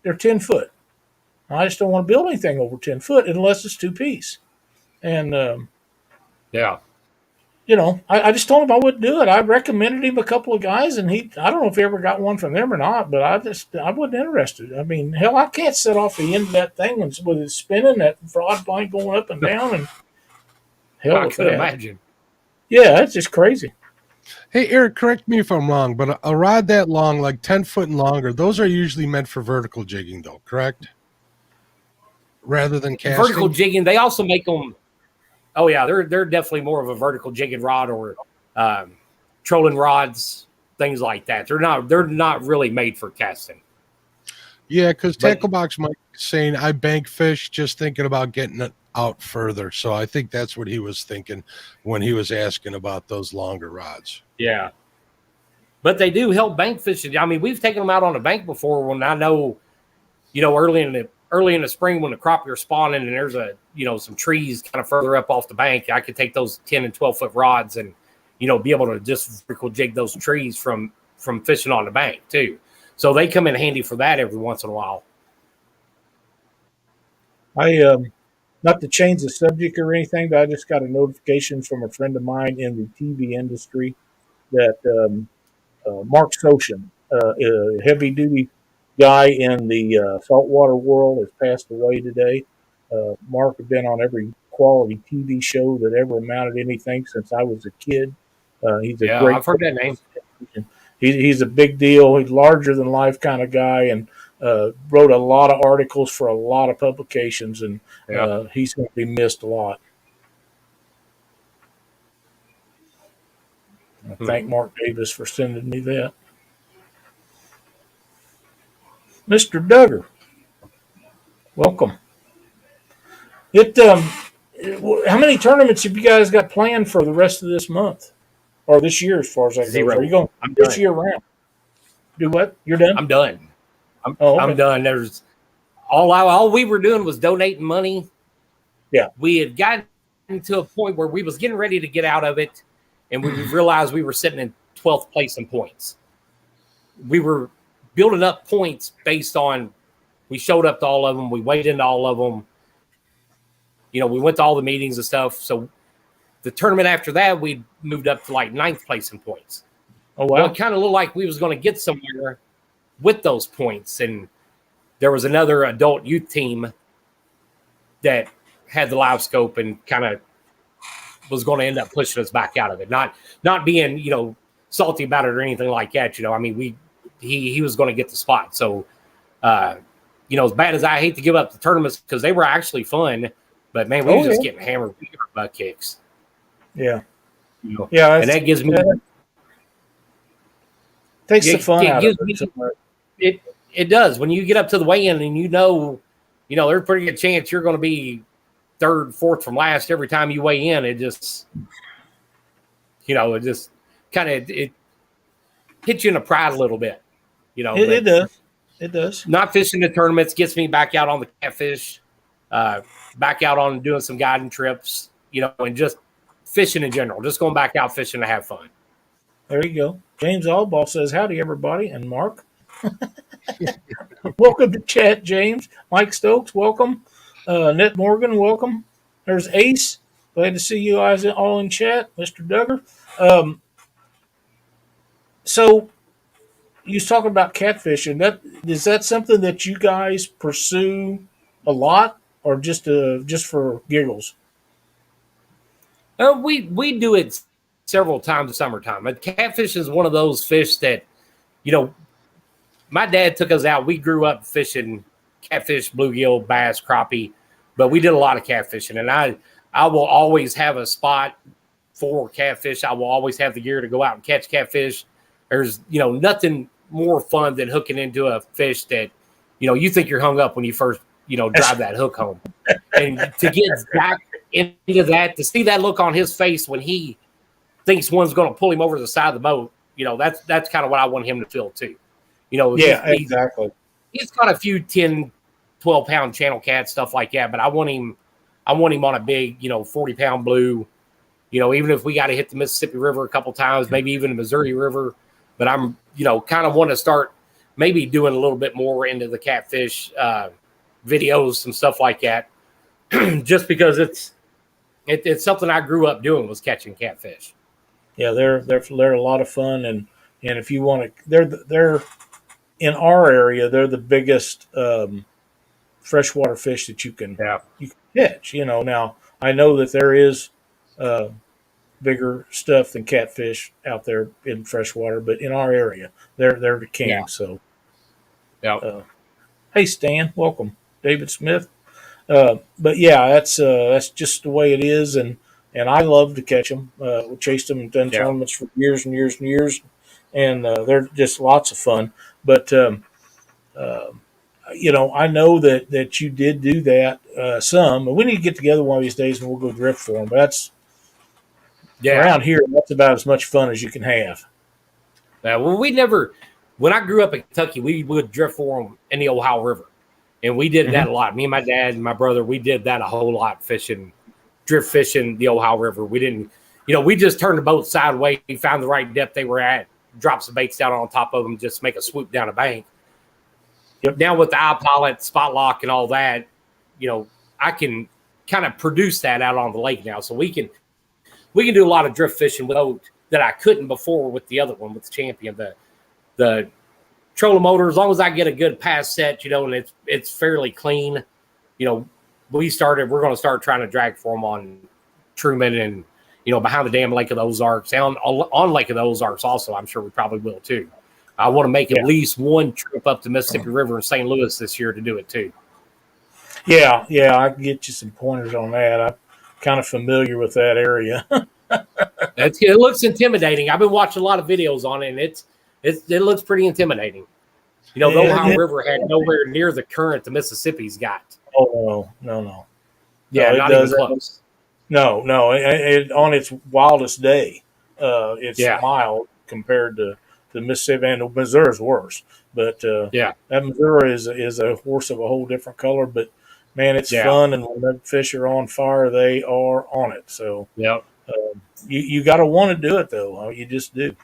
Speaker 1: they're 10 foot. I just don't want to build anything over 10 foot unless it's two piece. And, I just told him I wouldn't do it. I recommended him a couple of guys, and I don't know if he ever got one from them or not, but I wasn't interested. I mean, hell, I can't set off the end of that thing with it spinning, that rod blank going up and down, and hell,
Speaker 3: I could imagine.
Speaker 1: Yeah, it's just crazy.
Speaker 2: Hey, Eric, correct me if I'm wrong, but a rod that long, like 10 foot and longer, those are usually meant for vertical jigging, though, correct? Rather than casting?
Speaker 3: Vertical jigging, they also make them. Oh yeah, they're definitely more of a vertical jigging rod or trolling rods, things like that. They're not really made for casting.
Speaker 2: Yeah, because Tacklebox Mike is saying I bank fish, just thinking about getting it out further. So I think that's what he was thinking when he was asking about those longer rods.
Speaker 3: Yeah, but they do help bank fishing. I mean, we've taken them out on the bank before when I know, early in the spring when the crappie are spawning and there's some trees kind of further up off the bank, I could take those 10 and 12 foot rods and, be able to just vertical jig those trees from fishing on the bank too. So they come in handy for that every once in a while.
Speaker 1: I, not to change the subject or anything, but I just got a notification from a friend of mine in the TV industry that Mark Soshin, a heavy duty guy in the saltwater world, has passed away today. Mark had been on every quality TV show that ever amounted to anything since I was a kid. He's great.
Speaker 3: I've heard that name.
Speaker 1: He's a big deal. He's larger than life kind of guy, and wrote a lot of articles for a lot of publications, and he's going to be missed a lot. I thank Mark Davis for sending me that. Mr. Duggar, welcome. How many tournaments have you guys got planned for the rest of this month or this year? As far as I go, are you going this year round? Do what? You're done?
Speaker 3: I'm done. I'm done. There's all we were doing was donating money.
Speaker 1: Yeah,
Speaker 3: we had gotten to a point where we was getting ready to get out of it, and we realized we were sitting in 12th place in points. We were building up points based on we showed up to all of them, we weighed into all of them. We went to all the meetings and stuff. So the tournament after that, we moved up to like 9th place in points.
Speaker 1: Oh wow!
Speaker 3: Well, it kind of looked like we was going to get somewhere with those points, and there was another adult youth team that had the live scope and kind of was going to end up pushing us back out of it. Not being salty about it or anything like that. I mean, he was going to get the spot. So as bad as I hate to give up the tournaments because they were actually fun, but man, we were just getting hammered with butt kicks.
Speaker 1: Yeah,
Speaker 3: yeah, and that gives me
Speaker 1: takes the fun out of
Speaker 3: it. It does when you get up to the weigh-in and there's a pretty good chance you're going to be 3rd, 4th from last every time you weigh in. It just, it just kind of hits you in the pride a little bit.
Speaker 1: It does. It does.
Speaker 3: Not fishing the tournaments gets me back out on the catfish, back out on doing some guiding trips, and just fishing in general. Just going back out fishing to have fun.
Speaker 1: There you go. James Allball says, howdy, everybody. And Mark. Welcome to chat, James. Mike Stokes, welcome. Ned Morgan, welcome. There's Ace. Glad to see you guys all in chat. Mr. Duggar. So you was talking about catfishing. Is that something that you guys pursue a lot, or just for giggles?
Speaker 3: We do it several times in summertime. But catfish is one of those fish that, my dad took us out. We grew up fishing catfish, bluegill, bass, crappie, but we did a lot of catfishing. And I will always have a spot for catfish. I will always have the gear to go out and catch catfish. There's, nothing more fun than hooking into a fish that, you think you're hung up when you first, drive that hook home. And to get back into that, to see that look on his face when he thinks one's going to pull him over the side of the boat, that's kind of what I want him to feel too.
Speaker 1: Exactly.
Speaker 3: He's got a few 10, 12-pound channel cat, stuff like that, but I want him on a big, 40-pound blue, even if we got to hit the Mississippi River a couple times, maybe even the Missouri River. But I'm, kind of want to start maybe doing a little bit more into the catfish videos, some stuff like that, just because it's something I grew up doing, was catching catfish.
Speaker 1: Yeah, they're a lot of fun, and if you want to, they're in our area, they're the biggest freshwater fish that you can catch. Now I know that there is bigger stuff than catfish out there in freshwater, but in our area, they're the king.
Speaker 3: Yeah.
Speaker 1: So,
Speaker 3: Yeah.
Speaker 1: Hey Stan, welcome, David Smith. But yeah, that's just the way it is, and I love to catch them. We chased them and done tournaments for years and years and years, and they're just lots of fun. But I know that you did do that some. We need to get together one of these days and we'll go drift for them. But that's around here. That's about as much fun as you can have.
Speaker 3: When I grew up in Kentucky, we would drift for them in the Ohio River, and we did that a lot. Me and my dad and my brother, we did that a whole lot, drift fishing the Ohio River. We didn't, we just turned the boat sideways, found the right depth they were at, dropped some baits down on top of them, just make a swoop down a bank. Yep. Now with the iPilot, spot lock, and all that, I can kind of produce that out on the lake now. So we can do a lot of drift fishing with boat that I couldn't before with the other one, with the Champion, the trolling motor. As long as I get a good pass set, and it's fairly clean, we're going to start trying to drag for them on Truman and, behind the damn Lake of the Ozarks, and on Lake of the Ozarks also. I'm sure we probably will too. I want to make at least one trip up the Mississippi River in St. Louis this year to do it too.
Speaker 1: Yeah, I can get you some pointers on that. I'm kind of familiar with that area.
Speaker 3: It looks intimidating. I've been watching a lot of videos on it, and it looks pretty intimidating. The Ohio River had nowhere near the current the Mississippi's got.
Speaker 1: Oh no.
Speaker 3: Yeah, not even close.
Speaker 1: No. It on its wildest day, it's mild compared to the Mississippi, and Missouri's worse. But that Missouri is a horse of a whole different color. But man, it's fun, and when the fish are on fire, they are on it. So you got to want to do it though. You just do.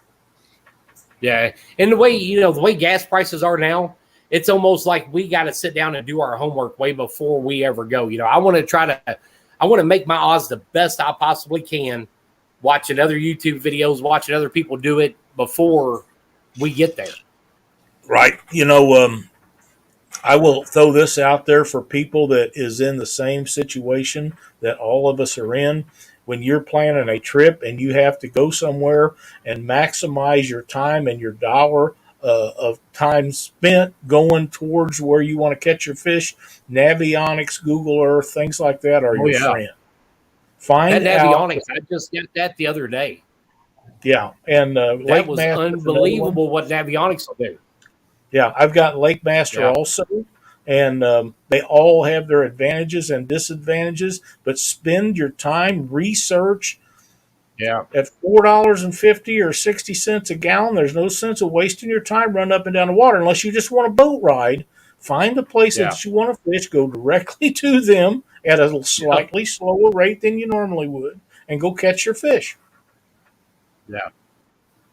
Speaker 3: Yeah, and the way gas prices are now, it's almost like we got to sit down and do our homework way before we ever go. I want to make my odds the best I possibly can, watching other YouTube videos, watching other people do it before we get there.
Speaker 1: Right. I will throw this out there for people that is in the same situation that all of us are in. When you're planning a trip and you have to go somewhere and maximize your time and your dollar of time spent going towards where you want to catch your fish, Navionics, Google Earth, things like that are your friend. Find
Speaker 3: that Navionics, I just got that the other day.
Speaker 1: Yeah, and
Speaker 3: that was unbelievable what Navionics will do.
Speaker 1: Yeah, I've got Lake Master also, and they all have their advantages and disadvantages. But spend your time, research,
Speaker 3: Yeah.
Speaker 1: At $4.50 or 60 cents a gallon, there's no sense of wasting your time running up and down the water unless you just want a boat ride. Find the place
Speaker 3: Yeah.
Speaker 1: that you want to fish, go directly to them at a slightly slower rate than you normally would, and go catch your fish.
Speaker 3: Yeah.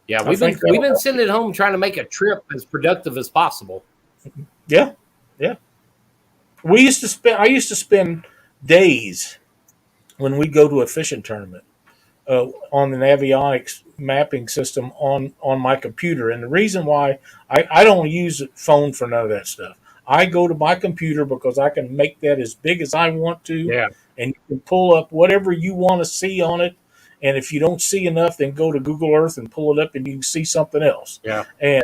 Speaker 3: Yeah.
Speaker 1: I think
Speaker 3: We've been sitting at home trying to make a trip as productive as possible.
Speaker 1: Yeah, yeah. I used to spend days when we go to a fishing tournament on an avionics mapping system on my computer. And the reason why I don't use a phone for none of that stuff. I go to my computer because I can make that as big as I want to,
Speaker 3: Yeah.
Speaker 1: and you can pull up whatever you want to see on it. And if you don't see enough, then go to Google Earth and pull it up, and you can see something else.
Speaker 3: Yeah.
Speaker 1: And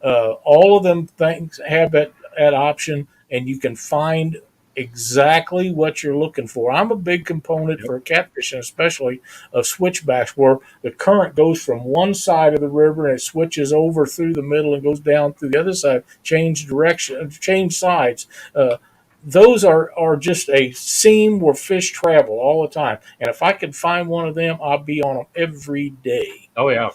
Speaker 1: all of them things have that option, and you can find exactly what you're looking for. I'm a big component for catfishing, especially of switchbacks, where the current goes from one side of the river and it switches over through the middle and goes down through the other side, change direction, change sides. Those are just a seam where fish travel all the time. And if I could find one of them, I'd be on them every day.
Speaker 3: Oh, yeah.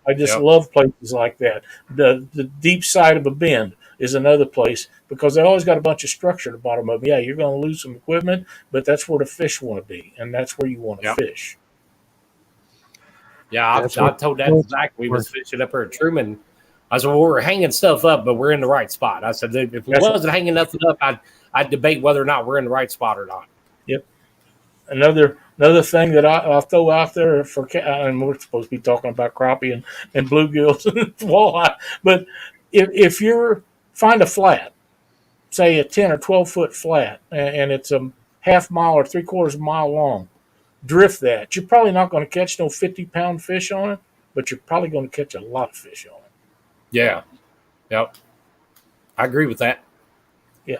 Speaker 1: I just love places like that. The deep side of a bend is another place because they always got a bunch of structure at the bottom of them. Yeah, you're going to lose some equipment, but that's where the fish want to be, and that's where you want to fish.
Speaker 3: Yeah, I told that exactly. We was fishing up here at Truman. I said, well, we're hanging stuff up, but we're in the right spot. I said, if we wasn't hanging nothing up, I'd debate whether or not we're in the right spot or not.
Speaker 1: Yep. Another thing that I'll throw out there for, and we're supposed to be talking about crappie and bluegills and walleye, but if you're find a flat, say a 10 or 12 foot flat, and it's a half mile or 3/4 mile long, drift that. You're probably not going to catch no 50-pound fish on it, but you're probably going to catch a lot of fish on it.
Speaker 3: Yeah. Yep. I agree with that.
Speaker 1: Yeah.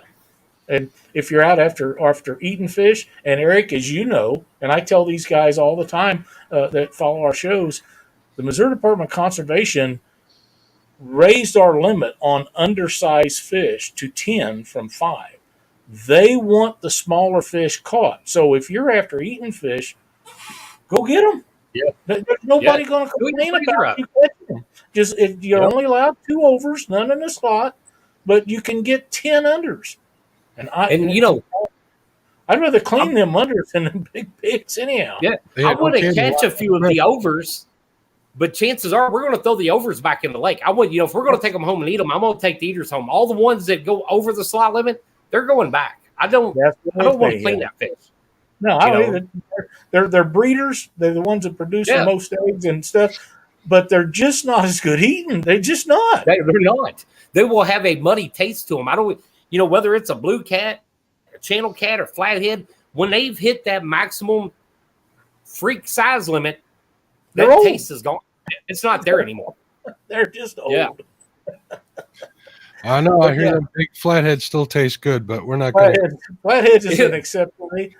Speaker 1: And if you're out after eating fish, and Eric, as you know, and I tell these guys all the time that follow our shows, the Missouri Department of Conservation raised our limit on undersized fish to 10 from 5. They want the smaller fish caught. So if you're after eating fish, go get them.
Speaker 3: Yeah.
Speaker 1: There's nobody going to complain about you catching them. Just you're only allowed 2 overs, none in the slot, but you can get 10 unders. And I'd rather clean them unders than them big pigs anyhow.
Speaker 3: Yeah, I want to catch a few of the overs. But chances are we're going to throw the overs back in the lake. I would, if we're going to take them home and eat them, I'm going to take the eaters home. All the ones that go over the slot limit, they're going back. I don't want to clean that fish.
Speaker 1: No, they're breeders. They're the ones that produce the most eggs and stuff. But they're just not as good eating. They're just not.
Speaker 3: They're not. They will have a muddy taste to them. I don't, whether it's a blue cat, a channel cat, or flathead, when they've hit that maximum freak size limit, that taste is gone. It's not there anymore.
Speaker 1: They're just old.
Speaker 3: Yeah.
Speaker 2: I know. I hear them big flatheads still taste good, but we're not going to.
Speaker 1: Flatheads is an exception.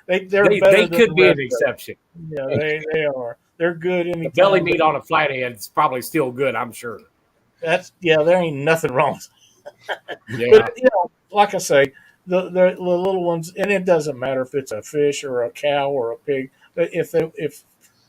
Speaker 1: They
Speaker 3: could be an exception.
Speaker 1: Yeah, they are. They're good.
Speaker 3: The belly meat on a flathead is probably still good, I'm sure.
Speaker 1: There ain't nothing wrong.
Speaker 3: Yeah.
Speaker 1: But, like I say, the little ones, and it doesn't matter if it's a fish or a cow or a pig. If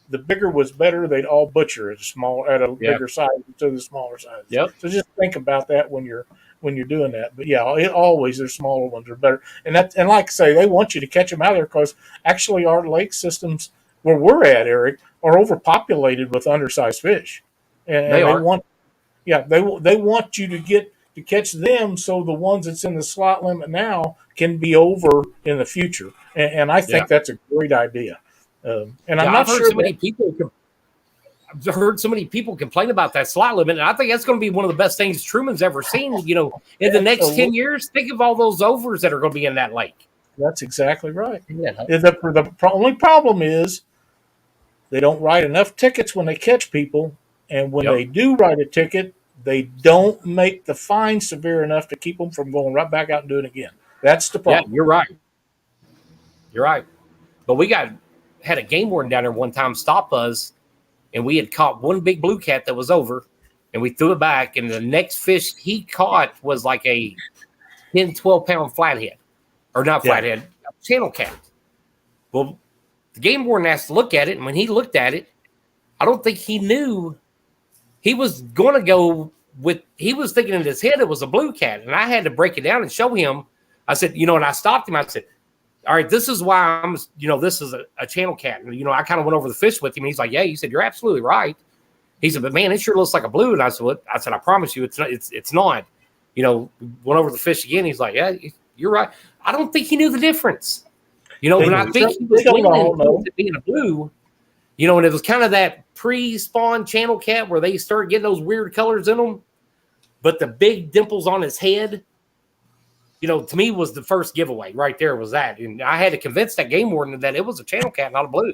Speaker 1: the bigger was better, they'd all butcher at a bigger size to the smaller size.
Speaker 3: Yep.
Speaker 1: So just think about that when you're doing that. But always their smaller ones are better. And like I say, they want you to catch them out there because actually our lake systems where we're at, Eric, are overpopulated with undersized fish. And they want you to catch them so the ones that's in the slot limit now can be over in the future. And I think that's a great idea. And I'm not sure. I've
Speaker 3: heard so many people complain about that slot limit, and I think that's going to be one of the best things Truman's ever seen. In the next 10 years, think of all those overs that are going to be in that lake.
Speaker 1: That's exactly right. Yeah. The only problem is they don't write enough tickets when they catch people, and when they do write a ticket, they don't make the fine severe enough to keep them from going right back out and doing it again. That's the problem.
Speaker 3: Yeah, you're right. But we had a game warden down there one time stop us, and we had caught one big blue cat that was over, and we threw it back, and the next fish he caught was like a 10, 12-pound flathead. Or not flathead, channel cat. Well, the game warden asked to look at it, and when he looked at it, I don't think he knew he was going to go with, he was thinking in his head it was a blue cat. And I had to break it down and show him. I said, and I stopped him. I said, all right, this is why I'm, this is a channel cat. And, I kind of went over the fish with him. And he's like, yeah, he said, you're absolutely right. He said, but man, it sure looks like a blue. And I said, what? I said, I promise you, it's not. Went over the fish again. He's like, yeah, you're right. I don't think he knew the difference. But I think he was leaning to being a blue, and it was kind of that pre-spawn channel cat where they started getting those weird colors in them. But the big dimples on his head, to me was the first giveaway right there was that. And I had to convince that game warden that it was a channel cat, not a blue.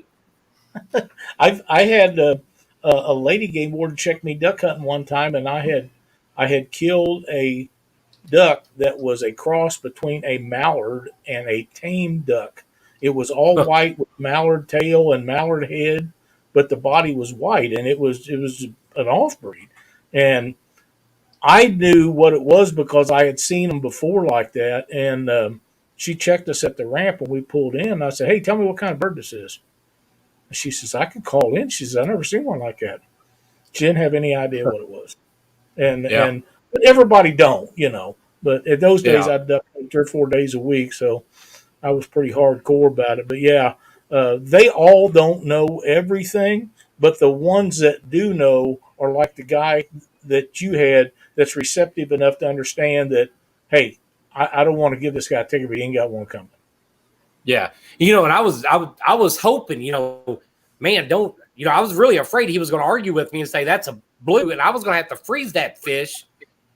Speaker 1: I had a lady game warden check me duck hunting one time, and I had killed a duck that was a cross between a mallard and a tame duck. It was all white with mallard tail and mallard head, but the body was white, and it was an off breed. And I knew what it was because I had seen them before like that. And she checked us at the ramp when we pulled in. I said, "Hey, tell me what kind of bird this is." And she says, "I could call in." She says, "I've never seen one like that." She didn't have any idea what it was. And but everybody don't, But at those days, I'd duck 3 or 4 days a week, so I was pretty hardcore about it. But yeah, they all don't know everything, but the ones that do know are like the guy that you had that's receptive enough to understand that, hey, I don't want to give this guy a ticket, but he ain't got one coming.
Speaker 3: Yeah, and I was hoping, man, don't, I was really afraid he was going to argue with me and say that's a blue, and I was going to have to freeze that fish,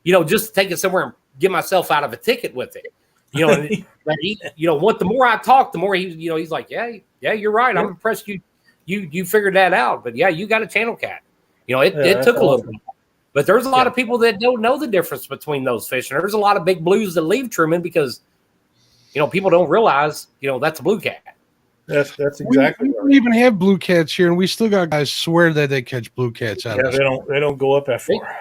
Speaker 3: just to take it somewhere and get myself out of a ticket with it. But he, what the more I talk, the more he's like, yeah, you're right. I'm impressed you figured that out. But yeah, you got a channel cat. It took a little bit. But there's a lot of people that don't know the difference between those fish. And there's a lot of big blues that leave trimming because, people don't realize, that's a blue cat.
Speaker 1: That's exactly
Speaker 2: right. We even have blue cats here, and we still got guys swear that they catch blue cats out of
Speaker 1: this. They don't go up that far.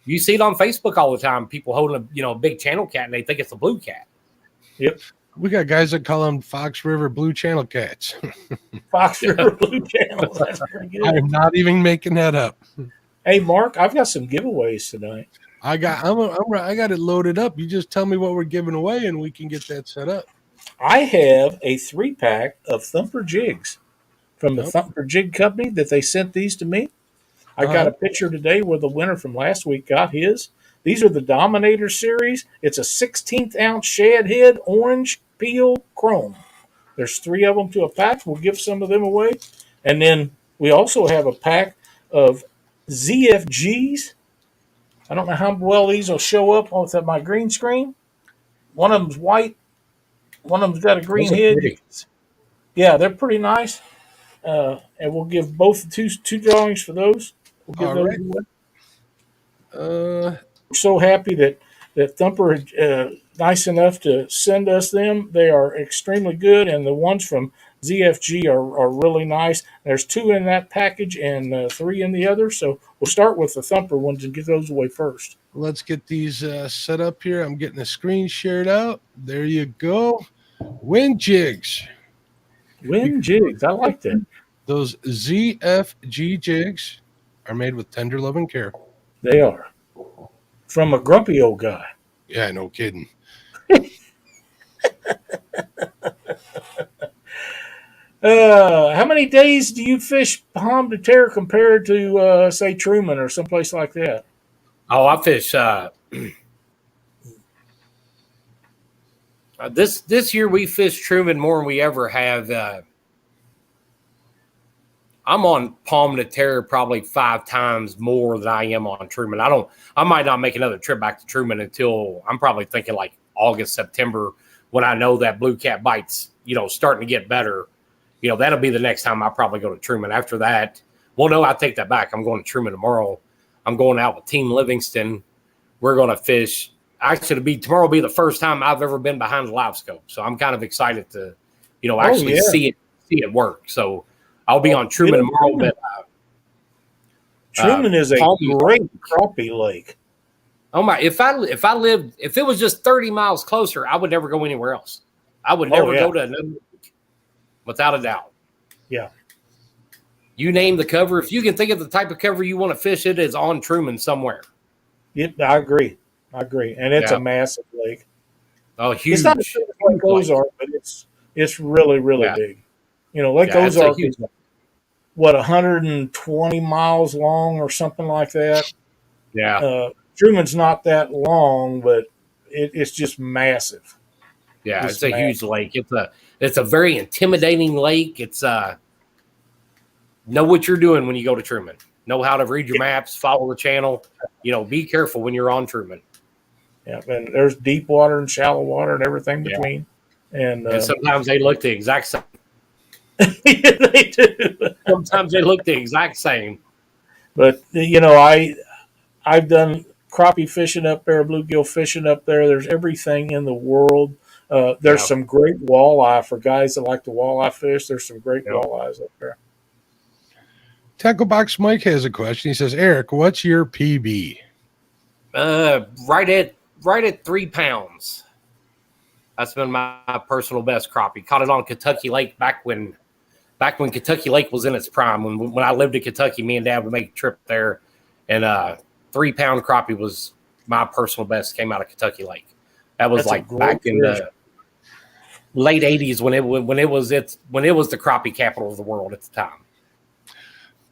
Speaker 3: You see it on Facebook all the time. People holding a big channel cat, and they think it's a blue cat.
Speaker 1: Yep.
Speaker 2: We got guys that call them Fox River Blue Channel cats.
Speaker 1: Fox River Blue Channel. That's pretty good.
Speaker 2: I'm not even making that up.
Speaker 1: Hey, Mark, I've got some giveaways tonight.
Speaker 2: I got it loaded up. You just tell me what we're giving away, and we can get that set up.
Speaker 1: I have a 3-pack of Thumper jigs from the Thumper Jig Company that they sent these to me. I got a picture today where the winner from last week got his. These are the Dominator series. It's a 16th-ounce shad head, orange, peel, chrome. There's 3 of them to a pack. We'll give some of them away. And then we also have a pack of ZFGs. I don't know how well these will show up on my green screen. One of them's white. One of them's got a green head. Yeah, they're pretty nice. And we'll give both two drawings for those. We'll give those away. We're so happy that Thumper nice enough to send us them. They are extremely good, and the ones from ZFG are really nice. There's 2 in that package and 3 in the other. So we'll start with the Thumper ones and get those away first.
Speaker 2: Let's get these set up here. I'm getting the screen shared out. There you go. Wind jigs.
Speaker 1: Wind jigs. I like that.
Speaker 2: Those ZFG jigs are made with tender love and care.
Speaker 1: They are. From a grumpy old guy.
Speaker 2: Yeah, no kidding.
Speaker 1: How many days do you fish Pomme de Terre compared to, say, Truman or someplace like that?
Speaker 3: Oh, I fish. This year we fished Truman more than we ever have. I'm on Pomme de Terre probably 5 times more than I am on Truman. I might not make another trip back to Truman until I'm probably thinking like August, September, when I know that blue cat bite's, starting to get better. That'll be the next time I probably go to Truman. After that, well, no, I take that back. I'm going to Truman tomorrow. I'm going out with Team Livingston. We're going to fish. Actually, tomorrow will be the first time I've ever been behind the live scope. So I'm kind of excited to, actually see it work. So I'll be on Truman tomorrow. But,
Speaker 1: Truman is a great crappie lake.
Speaker 3: Oh my! If it was just 30 miles closer, I would never go anywhere else. I would never go to another, without a doubt.
Speaker 1: Yeah.
Speaker 3: You name the cover. If you can think of the type of cover you want to fish, it is on Truman somewhere.
Speaker 1: Yep, I agree. And it's a massive lake.
Speaker 3: Oh, huge.
Speaker 1: It's not as big as Lake Ozark, but it's really, really big. You know, Lake Ozark is, 120 miles long or something like that.
Speaker 3: Yeah.
Speaker 1: Truman's not that long, but it's just massive.
Speaker 3: Yeah, it's a huge lake. It's a very intimidating lake. It's know what you're doing when you go to Truman. Know how to read your maps, follow the channel. You know, be careful when you're on Truman.
Speaker 1: Yeah, and there's deep water and shallow water and everything between. And
Speaker 3: sometimes they look the exact same.
Speaker 1: They do.
Speaker 3: Sometimes they look the exact same.
Speaker 1: But you know, I've done crappie fishing up there, bluegill fishing up there. There's everything in the world. There's some great walleye for guys that like to walleye fish. There's some great walleyes up there.
Speaker 2: Tackle Box Mike has a question. He says, Eric, what's your PB?
Speaker 3: Right at 3 pounds. That's been my personal best crappie. Caught it on Kentucky Lake back when Kentucky Lake was in its prime. When I lived in Kentucky, me and Dad would make a trip there, and 3 pound crappie was my personal best. Came out of Kentucky Lake. That was back in the late '80s when it was the crappie capital of the world at the time.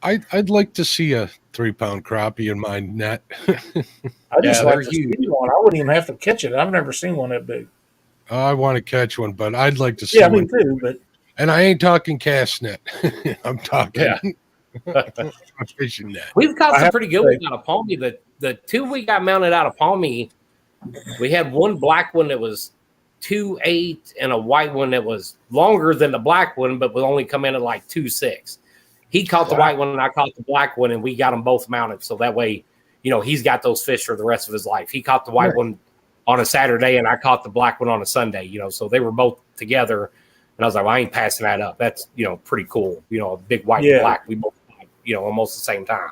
Speaker 2: I'd like to see a 3 pound crappie in my net.
Speaker 1: I just like to see one. I wouldn't even have to catch it. I've never seen one that big.
Speaker 2: I want to catch one, but I'd like to see
Speaker 1: one.
Speaker 2: Yeah,
Speaker 1: me too, but
Speaker 2: and I ain't talking cast net. I'm talking fishing net.
Speaker 3: We've caught some pretty good ones out of Palmy. The two we got mounted out of Palmy, we had one black one that was 2.8 and a white one that was longer than the black one, but would only come in at like 2.6. He caught the white one and I caught the black one, and we got them both mounted. So that way, you know, he's got those fish for the rest of his life. He caught the white one on a Saturday and I caught the black one on a Sunday, you know, so they were both together. And I was like, well, I ain't passing that up. That's, you know, pretty cool. You know, a big white and black. We both, you know, almost the same time.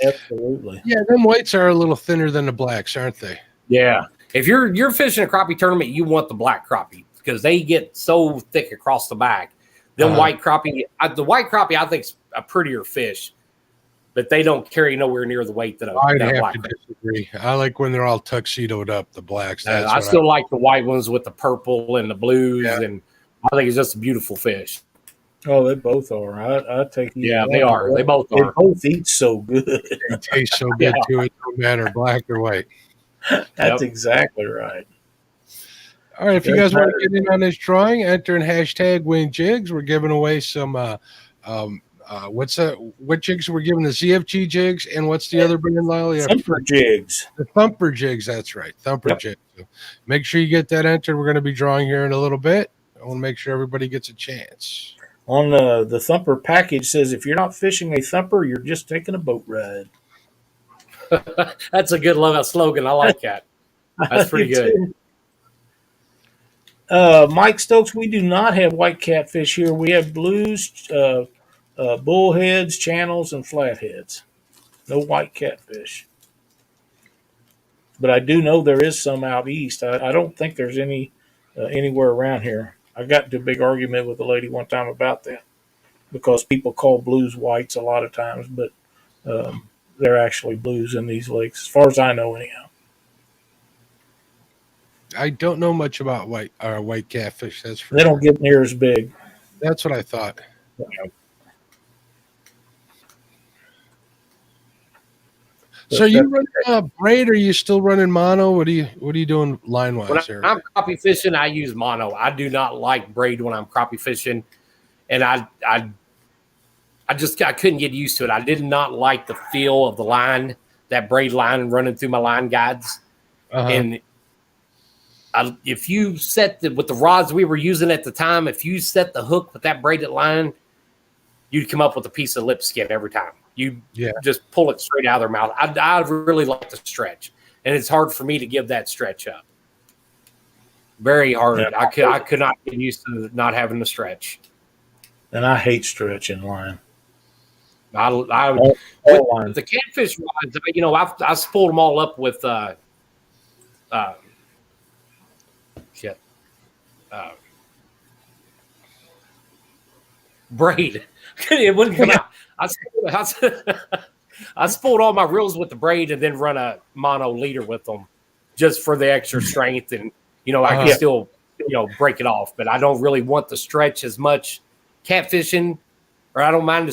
Speaker 1: Absolutely.
Speaker 2: Yeah, them whites are a little thinner than the blacks, aren't they?
Speaker 3: Yeah. If you're fishing a crappie tournament, you want the black crappie because they get so thick across the back. Them white crappie, the white crappie, I think is a prettier fish, but they don't carry nowhere near the weight that
Speaker 2: I'd
Speaker 3: that
Speaker 2: have
Speaker 3: black
Speaker 2: to
Speaker 3: crappie.
Speaker 2: disagree. I like when they're all tuxedoed up, the blacks.
Speaker 3: I still like the white ones with the purple and the blues, and I think it's just a beautiful fish.
Speaker 1: Oh, they both are. I take you.
Speaker 3: Yeah, they are. They both are.
Speaker 1: They both eat so good.
Speaker 2: They taste so good too. It don't matter black or white.
Speaker 1: That's exactly right.
Speaker 2: All right, if you guys want to get in on this drawing, enter in hashtag win jigs. We're giving away some what jigs we're giving? The ZFG jigs, and what's the other brand, Lyle?
Speaker 1: Thumper jigs.
Speaker 2: The Thumper jigs, that's right. Thumper jigs. So make sure you get that entered. We're going to be drawing here in a little bit. I want to make sure everybody gets a chance.
Speaker 1: On the Thumper package says, if you're not fishing a Thumper, you're just taking a boat ride.
Speaker 3: That's a good slogan. I like that. That's pretty good.
Speaker 1: Mike Stokes, we do not have white catfish here. We have blues, bullheads, channels, and flatheads. No white catfish. But I do know there is some out east. I don't think there's any anywhere around here. I got into a big argument with a lady one time about that because people call blues whites a lot of times, but they're actually blues in these lakes, as far as I know anyhow.
Speaker 2: I don't know much about white catfish.
Speaker 1: They don't get near as big.
Speaker 2: That's what I thought.
Speaker 1: Yeah.
Speaker 2: So you running braid, or are you still running mono? What are you doing line wise there?
Speaker 3: When I'm crappie fishing, I use mono. I do not like braid when I'm crappie fishing, and I couldn't get used to it. I did not like the feel of the line, that braid line running through my line guides, and if you set with the rods we were using at the time, if you set the hook with that braided line, you'd come up with a piece of lip skin every time. You just pull it straight out of their mouth. I really like the stretch, and it's hard for me to give that stretch up. Very hard. Yeah. I could not get used to not having the stretch.
Speaker 1: And I hate stretching line.
Speaker 3: With the catfish rods, you know, I spooled them all up with braid. It wouldn't come out. I spooled all my reels with the braid and then run a mono leader with them just for the extra strength. And, I can still, break it off, but I don't really want to stretch as much catfishing, or I don't mind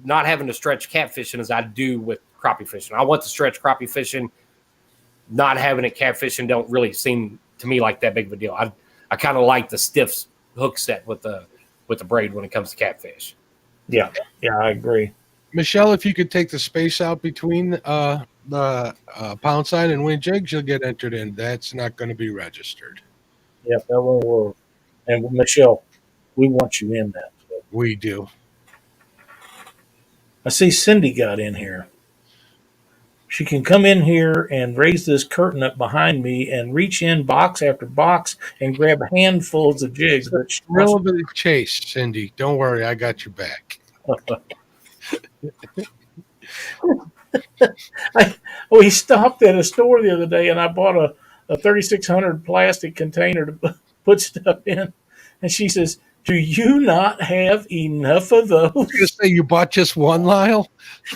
Speaker 3: not having to stretch catfishing as I do with crappie fishing. I want to stretch crappie fishing. Not having it catfishing don't really seem to me like that big of a deal. I kind of like the stiff hook set with the braid when it comes to catfish.
Speaker 1: Yeah, I agree.
Speaker 2: Michelle, if you could take the space out between the pound sign and wind jigs, you'll get entered in. That's not going to be registered.
Speaker 1: Yep, that won't work. And Michelle, we want you in that. So.
Speaker 2: We do.
Speaker 1: I see Cindy got in here. She can come in here and raise this curtain up behind me and reach in box after box and grab handfuls of jigs. But
Speaker 2: Thrill of the chase, Cindy. Don't worry, I got your back.
Speaker 1: We stopped at a store the other day and I bought a 3600 plastic container to put stuff in. And she says, "Do you not have enough of those?"
Speaker 2: I was going to say, you bought just one, Lyle?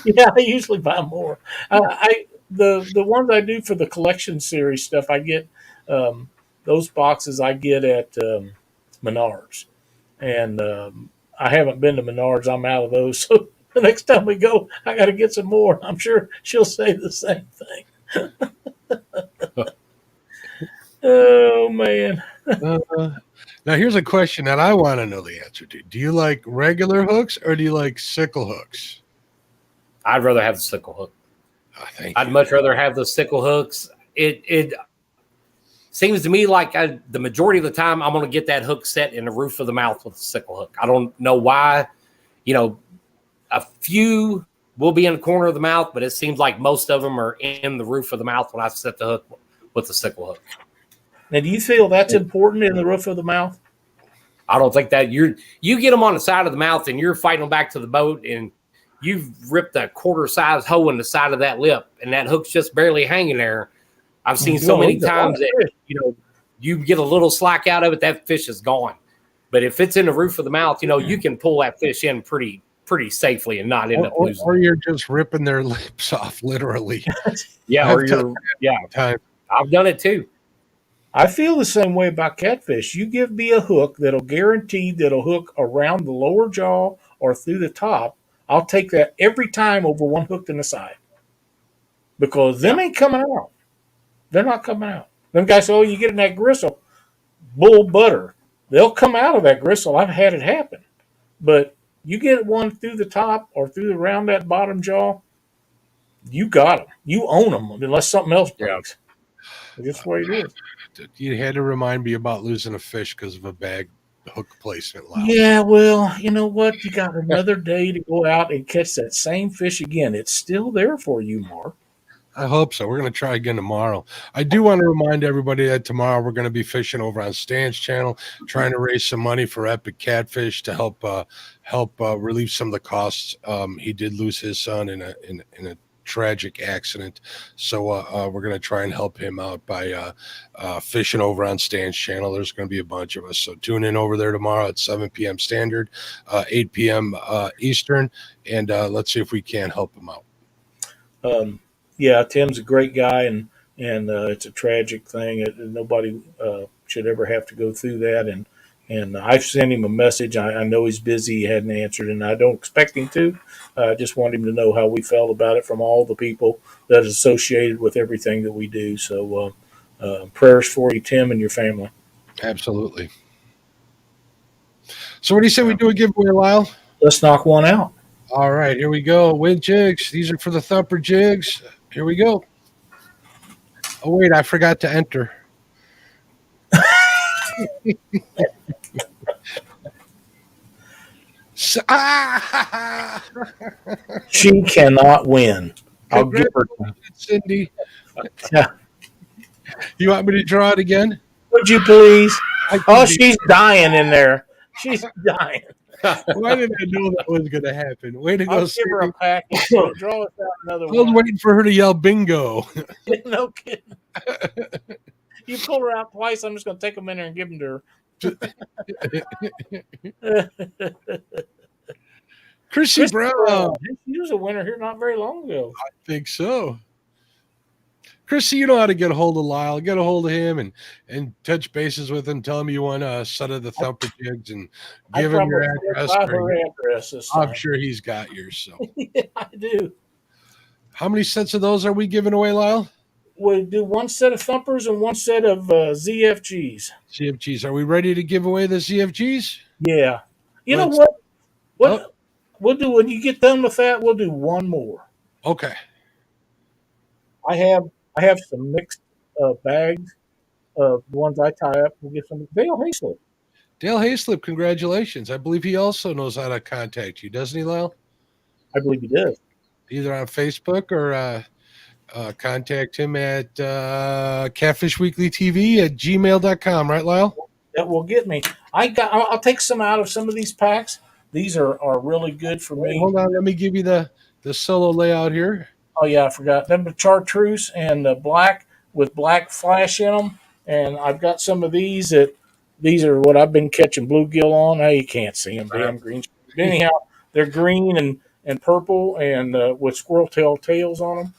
Speaker 1: Yeah, I usually buy more. The ones I do for the collection series stuff, I get those boxes I get at Menards. And I haven't been to Menards. I'm out of those. So the next time we go, I got to get some more. I'm sure she'll say the same thing. Oh, man.
Speaker 2: Now, here's a question that I want to know the answer to. Do you like regular hooks or do you like sickle hooks?
Speaker 3: I'd rather have the sickle hook.
Speaker 2: Oh,
Speaker 3: I'd much rather have the sickle hooks. It seems to me like the majority of the time I'm going to get that hook set in the roof of the mouth with a sickle hook. I don't know why. A few will be in the corner of the mouth, but it seems like most of them are in the roof of the mouth when I set the hook with the sickle hook.
Speaker 1: Now, do you feel that's important in the roof of the mouth?
Speaker 3: I don't think that you get them on the side of the mouth and you're fighting them back to the boat and you've ripped a quarter size hole in the side of that lip and that hook's just barely hanging there. I've seen so many times that, you get a little slack out of it, that fish is gone. But if it's in the roof of the mouth, you can pull that fish in pretty safely and not end up losing.
Speaker 2: Or you're just ripping their lips off, literally.
Speaker 3: Yeah, I've done it too.
Speaker 1: I feel the same way about catfish. You give me a hook that'll hook around the lower jaw or through the top. I'll take that every time over one hooked in the side. Because them ain't coming out. They're not coming out. Them guys say, "Oh, you get in that gristle." Bull butter. They'll come out of that gristle. I've had it happen. But you get one through the top or around that bottom jaw, you got them. You own them unless something else breaks. That's the way it is.
Speaker 2: You had to remind me about losing a fish because of a bag hook placement. Loud.
Speaker 1: Yeah, well, you know what? You got another day to go out and catch that same fish again. It's still there for you, Mark.
Speaker 2: I hope so. We're going to try again tomorrow. I do want to remind everybody that tomorrow we're going to be fishing over on Stan's channel, trying to raise some money for Epic Catfish to help relieve some of the costs. He did lose his son in a tragic accident, so we're going to try and help him out by fishing over on Stan's channel. There's going to be a bunch of us, so tune in over there tomorrow at 7 p.m. Standard, 8 p.m. Eastern, and let's see if we can help him out.
Speaker 1: Yeah, Tim's a great guy, and it's a tragic thing. Nobody should ever have to go through that. And I've sent him a message. I know he's busy. He hadn't answered, and I don't expect him to. I just want him to know how we felt about it from all the people that is associated with everything that we do. So prayers for you, Tim, and your family.
Speaker 2: Absolutely. So what do you say we do a giveaway, Lyle?
Speaker 1: Let's knock one out.
Speaker 2: All right, here we go. Wind jigs. These are for the thumper jigs. Here we go. Oh, wait, I forgot to enter.
Speaker 1: She cannot win. I'll give her,
Speaker 2: Cindy.
Speaker 1: Yeah.
Speaker 2: You want me to draw it again?
Speaker 1: Would you please? Oh, she's dying in there. She's dying.
Speaker 2: Why did I know that was going to happen? Way to go,
Speaker 1: I'll give her a package. Draw us out another one.
Speaker 2: I was waiting for her to yell bingo.
Speaker 1: No kidding. You pull her out twice, I'm just going to take them in there and give them to her.
Speaker 2: Chrissy Brown.
Speaker 1: He was a winner here not very long ago.
Speaker 2: I think so. Chrissy, you know how to get a hold of Lyle. Get a hold of him and touch bases with him. Tell him you want a set of the thumper jigs and give him your address.
Speaker 1: Her address this time.
Speaker 2: I'm sure he's got yours. So
Speaker 1: yeah, I do.
Speaker 2: How many sets of those are we giving away, Lyle?
Speaker 1: We'll do one set of thumpers and one set of ZFGs.
Speaker 2: ZFGs. Are we ready to give away the ZFGs?
Speaker 1: Yeah. You know what? We'll do when you get done with that. We'll do one more.
Speaker 2: Okay.
Speaker 1: I have some mixed bags of the ones I tie up. We'll get some Dale Hayslip.
Speaker 2: Dale Hayslip, congratulations. I believe he also knows how to contact you, doesn't he, Lyle?
Speaker 1: I believe he does.
Speaker 2: Either on Facebook or contact him at catfishweeklytv@gmail.com, right, Lyle?
Speaker 1: That will get me. I'll take some out of some of these packs. These are really good for me.
Speaker 2: Hold on, let me give you the solo layout here.
Speaker 1: Oh yeah, I forgot. Them the chartreuse and black with black flash in them. And I've got some of these these are what I've been catching bluegill on. Now you can't see them, damn green. Anyhow, they're green and purple and with squirrel tail tails on them.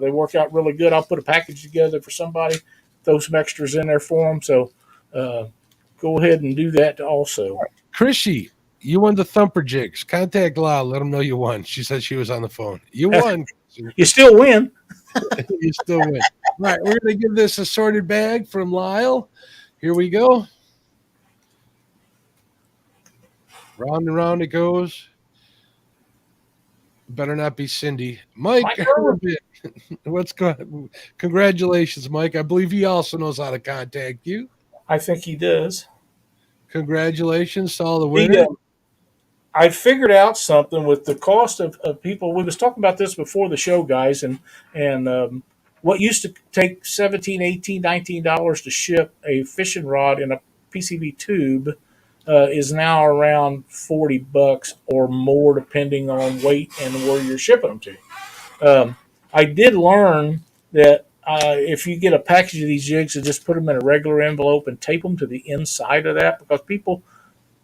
Speaker 1: They work out really good. I'll put a package together for somebody, throw some extras in there for them. So go ahead and do that also.
Speaker 2: Chrissy, you won the thumper jigs. Contact Lyle. Let him know you won. She said she was on the phone. You won.
Speaker 1: You still win.
Speaker 2: You still win. All right, we're going to give this a sorted bag from Lyle. Here we go. Round and round it goes. Better not be Cindy. Mike, what's going? Congratulations, Mike. I believe he also knows how to contact you.
Speaker 1: I think he does.
Speaker 2: Congratulations to all the winners.
Speaker 1: I figured out something with the cost of people. We was talking about this before the show, guys, and what used to take $17, $18, $19 to ship a fishing rod in a PCV tube is now around $40 or more, depending on weight and where you're shipping them to. I did learn that if you get a package of these jigs and just put them in a regular envelope and tape them to the inside of that, because people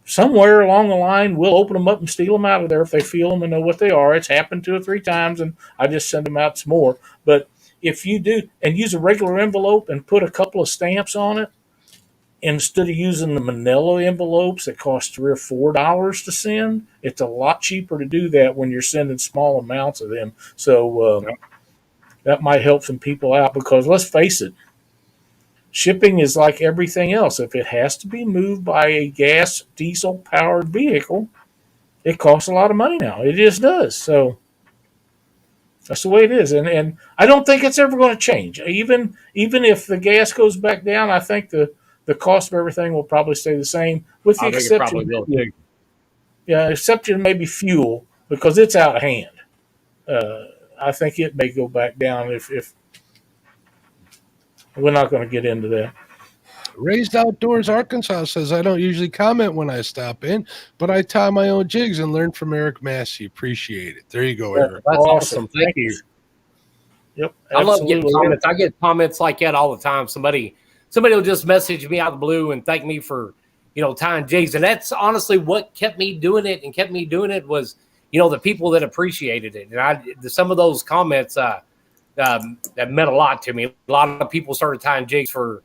Speaker 1: somewhere along the line will open them up and steal them out of there if they feel them and know what they are. It's happened 2 or 3 times, and I just send them out some more. But if you do and use a regular envelope and put a couple of stamps on it, instead of using the manila envelopes that cost $3 or $4 to send, it's a lot cheaper to do that when you're sending small amounts of them. So that might help some people out, because let's face it, shipping is like everything else. If it has to be moved by a gas, diesel-powered vehicle, it costs a lot of money now. It just does. So that's the way it is. And I don't think it's ever going to change. Even if the gas goes back down, I think the cost of everything will probably stay the same, with the exception. Exception maybe fuel, because it's out of hand. I think it may go back down if we're not going to get into that.
Speaker 2: Raised Outdoors Arkansas says, I don't usually comment when I stop in, but I tie my own jigs and learn from Eric Massey. Appreciate it. There you go, Eric.
Speaker 3: That's awesome. Thank you.
Speaker 1: Yep.
Speaker 3: I love getting comments. I get comments like that all the time. Somebody will just message me out of the blue and thank me for, tying jigs. And that's honestly what kept me doing it was, the people that appreciated it. And some of those comments that meant a lot to me. A lot of people started tying jigs for,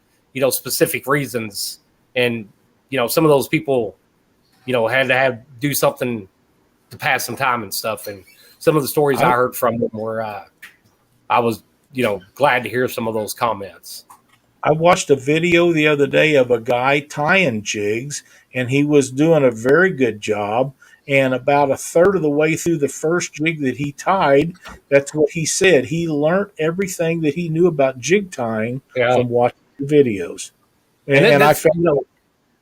Speaker 3: specific reasons. And, some of those people, had to do something to pass some time and stuff. And some of the stories I heard from them were, I was, glad to hear some of those comments.
Speaker 1: I watched a video the other day of a guy tying jigs, and he was doing a very good job. And about a third of the way through the first jig that he tied, that's what he said. He learned everything that he knew about jig tying from watching the videos. And I felt,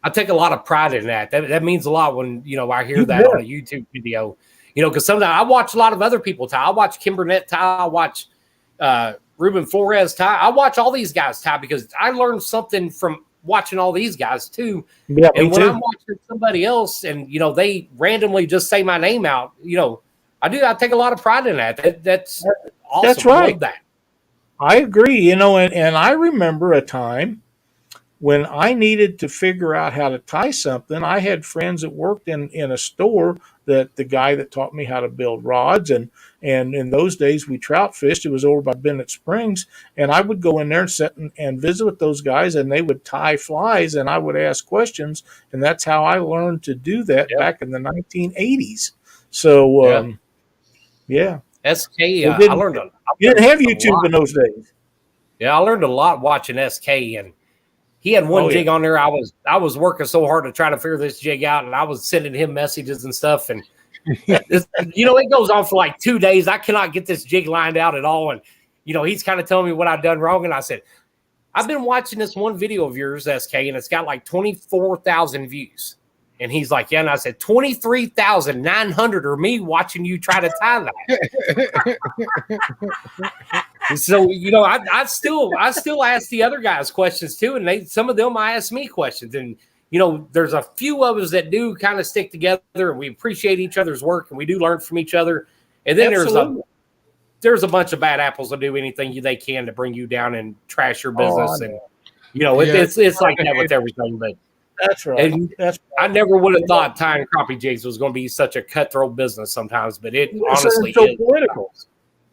Speaker 3: I take a lot of pride in that. That means a lot when, I hear that on a YouTube video. Because sometimes I watch a lot of other people tie. I watch Kimbernet tie. I watch Ruben Flores tie. I watch all these guys tie because I learned something from watching all these guys too.
Speaker 1: Yeah,
Speaker 3: and when I'm watching somebody else and, they randomly just say my name out, I take a lot of pride in that. That's awesome.
Speaker 1: That's right. I love that. I agree. And I remember a time when I needed to figure out how to tie something, I had friends that worked in a store, that the guy that taught me how to build rods, and in those days we trout fished. It was over by Bennett Springs, and I would go in there and sit and visit with those guys, and they would tie flies, and I would ask questions, and that's how I learned to do that back in the 1980s. So yeah.
Speaker 3: SK,
Speaker 1: You
Speaker 3: I learned a
Speaker 1: didn't have YouTube
Speaker 3: lot.
Speaker 1: in those days.
Speaker 3: Yeah, I learned a lot watching SK, and he had one jig on there. I was working so hard to try to figure this jig out, and I was sending him messages and stuff. And it goes on for like 2 days. I cannot get this jig lined out at all. And he's kind of telling me what I've done wrong. And I said, I've been watching this one video of yours, SK, and it's got like 24,000 views. And he's like, yeah. And I said, 23,900 are me watching you try to tie that. So, I still ask the other guys questions too. And some of them ask me questions. And, there's a few of us that do kind of stick together, and we appreciate each other's work, and we do learn from each other. And then there's a bunch of bad apples that do anything they can to bring you down and trash your business. It's like that with everything. But
Speaker 1: that's right.
Speaker 3: I never would have thought tying crappie jigs was going to be such a cutthroat business sometimes, but it honestly is
Speaker 1: political.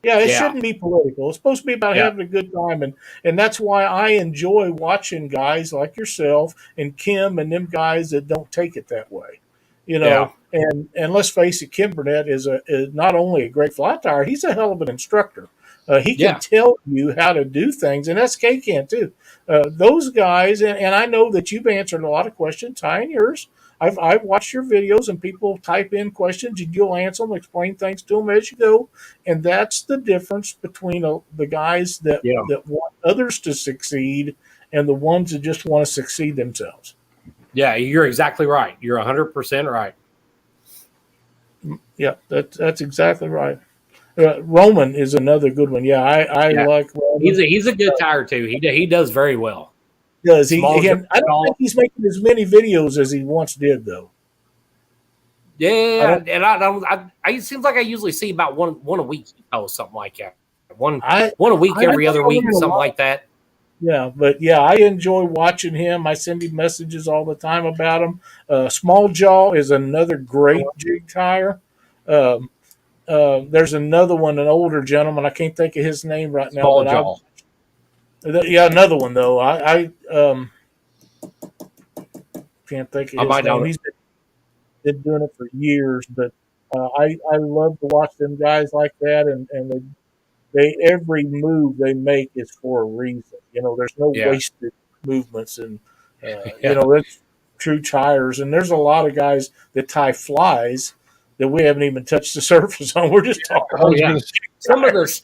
Speaker 1: Yeah, it shouldn't be political. It's supposed to be about having a good time, and that's why I enjoy watching guys like yourself and Kim and them guys that don't take it that way. And let's face it, Kim Burnett is not only a great fly tyer, he's a hell of an instructor. He can tell you how to do things, and SK can too. Those guys, and I know that you've answered a lot of questions, tying yours. I've watched your videos, and people type in questions, and you'll answer them, explain things to them as you go. And that's the difference between the guys that want others to succeed and the ones that just want to succeed themselves.
Speaker 3: Yeah, you're exactly right. You're 100% right.
Speaker 1: Yeah, that's exactly right. Roman is another good one. Yeah, I like Roman.
Speaker 3: He's a good tyer too. He does very well.
Speaker 1: Does he? I don't think he's making as many videos as he once did, though.
Speaker 3: Yeah, and it seems like I usually see about one a week or something like that. One a week, every other week, something like that.
Speaker 1: Yeah, but I enjoy watching him. I send him messages all the time about him. Small Jaw is another great jig tyer. There's another one, an older gentleman. I can't think of his name right now.
Speaker 3: Small Jaw.
Speaker 1: Another one though. I can't think of his name. He's been doing it for years, but I love to watch them guys like that, and they every move they make is for a reason. There's no wasted movements, and that's true tyers. And there's a lot of guys that tie flies that we haven't even touched the surface on. We're just talking.
Speaker 3: Some of those.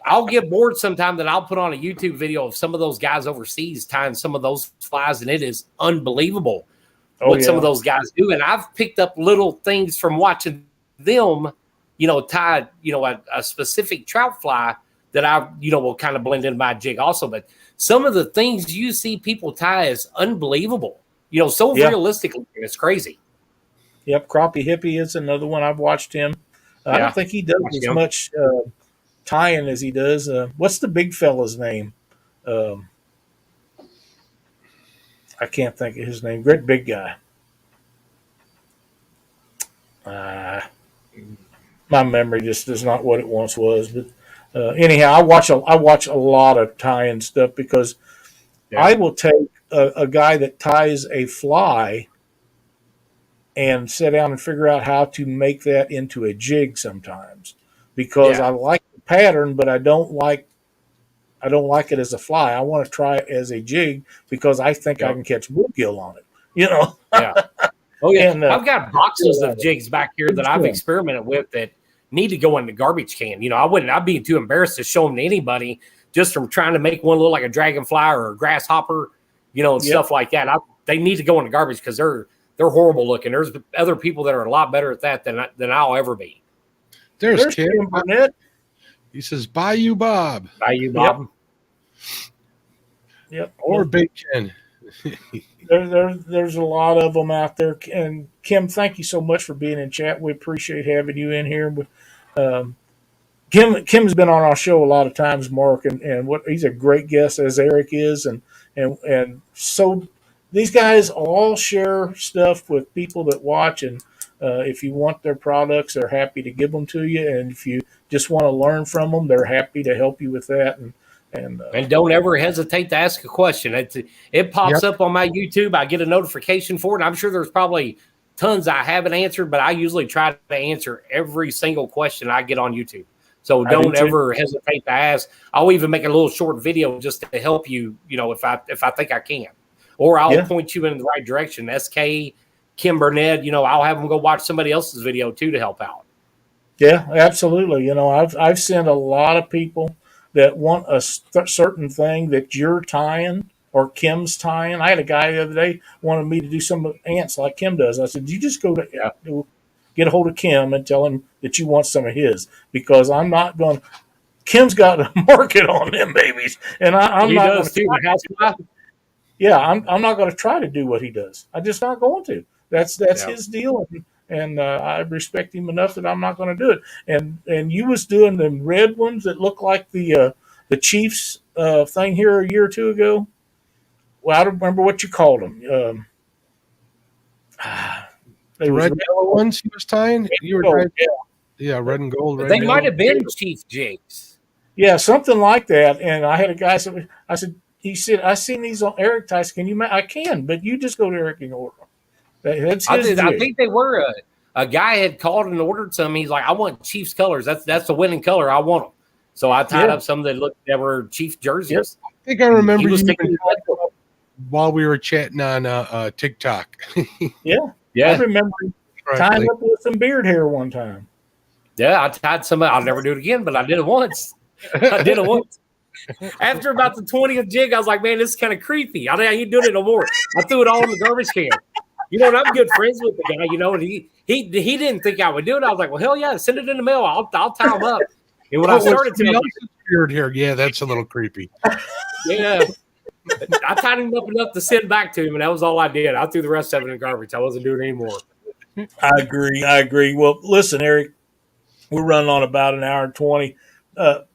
Speaker 3: I'll get bored sometime that I'll put on a YouTube video of some of those guys overseas tying some of those flies, and it is unbelievable what some of those guys do. And I've picked up little things from watching them, tie, a specific trout fly that I, will kind of blend into my jig also. But some of the things you see people tie is unbelievable, so realistically, it's crazy.
Speaker 1: Yep. Crappie Hippie is another one. I've watched him. I don't think he does as much tying as he does. What's the big fella's name? I can't think of his name. Great big guy. My memory just is not what it once was. But anyhow, I watch a lot of tying stuff because I will take a guy that ties a fly and sit down and figure out how to make that into a jig sometimes, because I like the pattern, but I don't like it as a fly. I want to try it as a jig because I think I can catch bluegill on it.
Speaker 3: Oh yeah. And, I've got boxes of jigs back here that I've experimented with that need to go in the garbage can. I'd be too embarrassed to show them to anybody just from trying to make one look like a dragonfly or a grasshopper, and stuff like that. They need to go in the garbage because they're horrible looking. There's other people that are a lot better at that than I'll ever be.
Speaker 2: There's Kim Burnett. He says, "Bye, you Bob."
Speaker 3: Bye, you Bob.
Speaker 1: Yep.
Speaker 2: Or Big Ken.
Speaker 1: There's a lot of them out there. And Kim, thank you so much for being in chat. We appreciate having you in here. Kim's been on our show a lot of times, Mark, and he's a great guest, as Eric is, and and so these guys all share stuff with people that watch, and if you want their products, they're happy to give them to you, and if you just want to learn from them, they're happy to help you with that.
Speaker 3: And don't ever hesitate to ask a question. It pops up on my YouTube. I get a notification for it. I'm sure there's probably tons I haven't answered, but I usually try to answer every single question I get on YouTube. So don't ever hesitate to ask. I'll even make a little short video just to help you, if I think I can. Or I'll point you in the right direction. SK, Kim Burnett, I'll have them go watch somebody else's video too to help out.
Speaker 1: Yeah, absolutely. I've sent a lot of people that want a certain thing that you're tying or Kim's tying. I had a guy the other day wanted me to do some ants like Kim does. I said, you just go to get a hold of Kim and tell him that you want some of his, because I'm not going. Kim's got a market on them babies, and I'm not. Yeah, I'm not going to try to do what he does. I'm just not going to. That's his deal, and I respect him enough that I'm not going to do it. And you was doing the red ones that look like the Chiefs thing here a year or two ago. Well, I don't remember what you called them.
Speaker 2: The red and yellow ones he was tying. You were tying, red and gold.
Speaker 3: They might have been Chief jigs.
Speaker 1: Yeah, something like that. And I had a guy said, he said, I seen these on Eric Tyson. Can you? I can, but you just go to Eric and order them. That's his
Speaker 3: I think they were a guy had called and ordered some. He's like, I want Chiefs colors. That's the winning color. I want them. So I tied up some that were Chiefs jerseys.
Speaker 1: Yep.
Speaker 2: I think I remember you while we were chatting on TikTok.
Speaker 1: Yeah. I remember tying up with some beard hair one time.
Speaker 3: Yeah, I tied some. I'll never do it again, but I did it once. After about the 20th jig, I was like, man, this is kind of creepy. I ain't doing it no more. I threw it all in the garbage can. And I'm good friends with the guy, and he didn't think I would do it. I was like, well, hell yeah, send it in the mail. I'll tie him up. And when I started to
Speaker 2: beard hair, yeah, that's a little creepy.
Speaker 3: Yeah. I tied him up enough to send back to him, and that was all I did. I threw the rest of it in the garbage. I wasn't doing it anymore.
Speaker 1: I agree. Well, listen, Eric, we're running on about an hour and 20.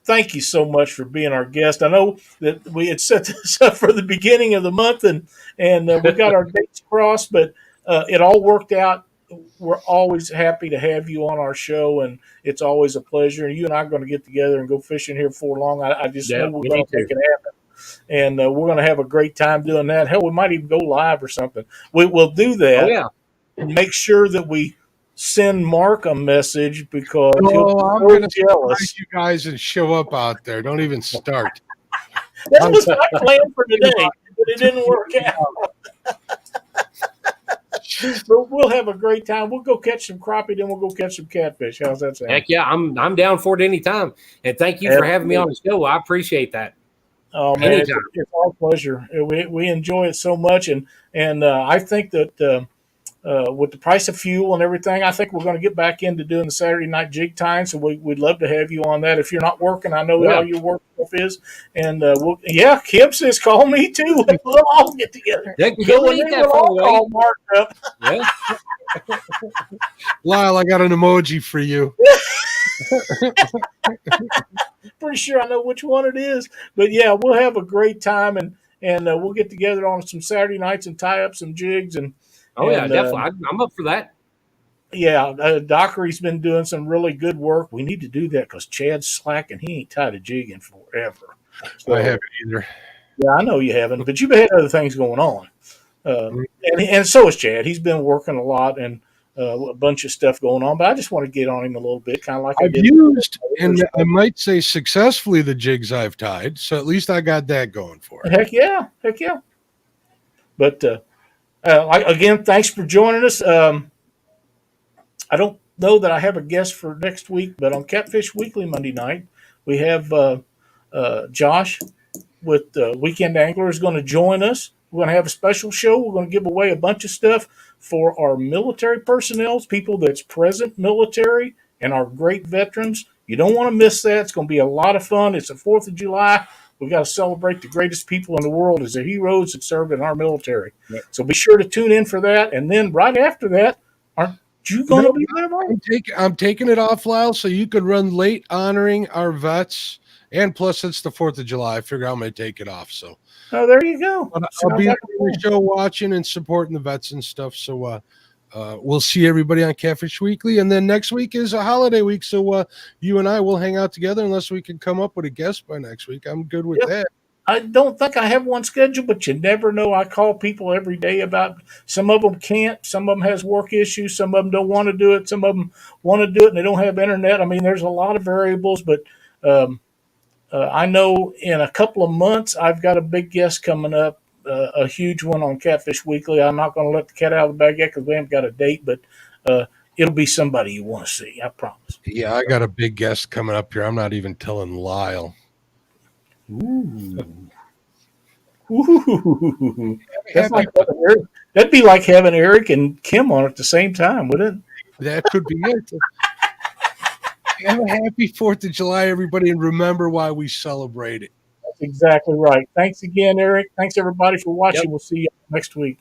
Speaker 1: Thank you so much for being our guest. I know that we had set this up for the beginning of the month, and we got our dates crossed, but it all worked out. We're always happy to have you on our show, and it's always a pleasure. You and I are going to get together and go fishing here before long. I just know we're going to make it happen. And we're going to have a great time doing that. Hell, we might even go live or something. We'll do that.
Speaker 3: Oh, yeah.
Speaker 1: And make sure that we send Mark a message, because
Speaker 2: I'm going to surprise you guys and show up out there. Don't even start.
Speaker 1: That was my plan for today, but it didn't work out. But we'll have a great time. We'll go catch some crappie, then we'll go catch some catfish. How's that sound?
Speaker 3: Heck yeah, I'm down for it anytime. And thank you for having me on the show. I appreciate that.
Speaker 1: Oh man, it's our pleasure. We enjoy it so much, and I think that with the price of fuel and everything, I think we're going to get back into doing the Saturday night jig tying. So we'd love to have you on that. If you're not working, I know how your work stuff is, and Kim says call me too. We'll all get together.
Speaker 3: We'll all
Speaker 1: call Mark up.
Speaker 3: Yeah.
Speaker 2: Lyle, I got an emoji for you.
Speaker 1: Pretty sure I know which one it is, but yeah, we'll have a great time, and we'll get together on some Saturday nights and tie up some jigs.
Speaker 3: Definitely, I'm up for that.
Speaker 1: Yeah, Dockery's been doing some really good work. We need to do that because Chad's slacking. He ain't tied a jig in forever.
Speaker 2: So, I haven't either.
Speaker 1: Yeah, I know you haven't, but you've had other things going on, and so has Chad. He's been working a lot and a bunch of stuff going on. But I just want to get on him a little bit, kind of like
Speaker 2: I've used, and I might say successfully, the jigs I've tied. So at least I got that going for it.
Speaker 1: Heck yeah. But again, thanks for joining us. I don't know that I have a guest for next week, but on Catfish Weekly Monday night, we have Josh with Weekend Angler is going to join us. We're going to have a special show. We're going to give away a bunch of stuff for our military personnel, people that's present military, and our great veterans. You don't want to miss that. It's going to be a lot of fun. It's the 4th of July. We've got to celebrate the greatest people in the world as the heroes that served in our military. Yep. So be sure to tune in for that. And then right after that, aren't you going to be there, Mike?
Speaker 2: I'm taking it off, Lyle, so you could run late honoring our vets And plus, it's the 4th of July. I figure I'm going to take it off. So
Speaker 1: Oh, there you go.
Speaker 2: but I'll
Speaker 1: Sounds
Speaker 2: be
Speaker 1: like
Speaker 2: on the show watching and supporting the vets and stuff. So we'll see everybody on Catfish Weekly. And then next week is a holiday week. So you and I will hang out together unless we can come up with a guest by next week. I'm good with
Speaker 1: Yep.
Speaker 2: that.
Speaker 1: I don't think I have one scheduled, but you never know. I call people every day about some of them can't, some of them has work issues, some of them don't want to do it, some of them want to do it and they don't have internet. I mean, there's a lot of variables, but I know in a couple of months I've got a big guest coming up, a huge one on Catfish Weekly. I'm not going to let the cat out of the bag yet because we haven't got a date, but it'll be somebody you want to see. I promise.
Speaker 2: Yeah, I got a big guest coming up here. I'm not even telling Lyle.
Speaker 1: Ooh. Ooh. That'd be like having Eric and Kim on at the same time, wouldn't it?
Speaker 2: That could be it. Have a happy 4th of July, everybody, and remember why we celebrate it.
Speaker 1: That's exactly right. Thanks again, Eric. Thanks everybody for watching.
Speaker 3: Yep.
Speaker 1: We'll see you next week.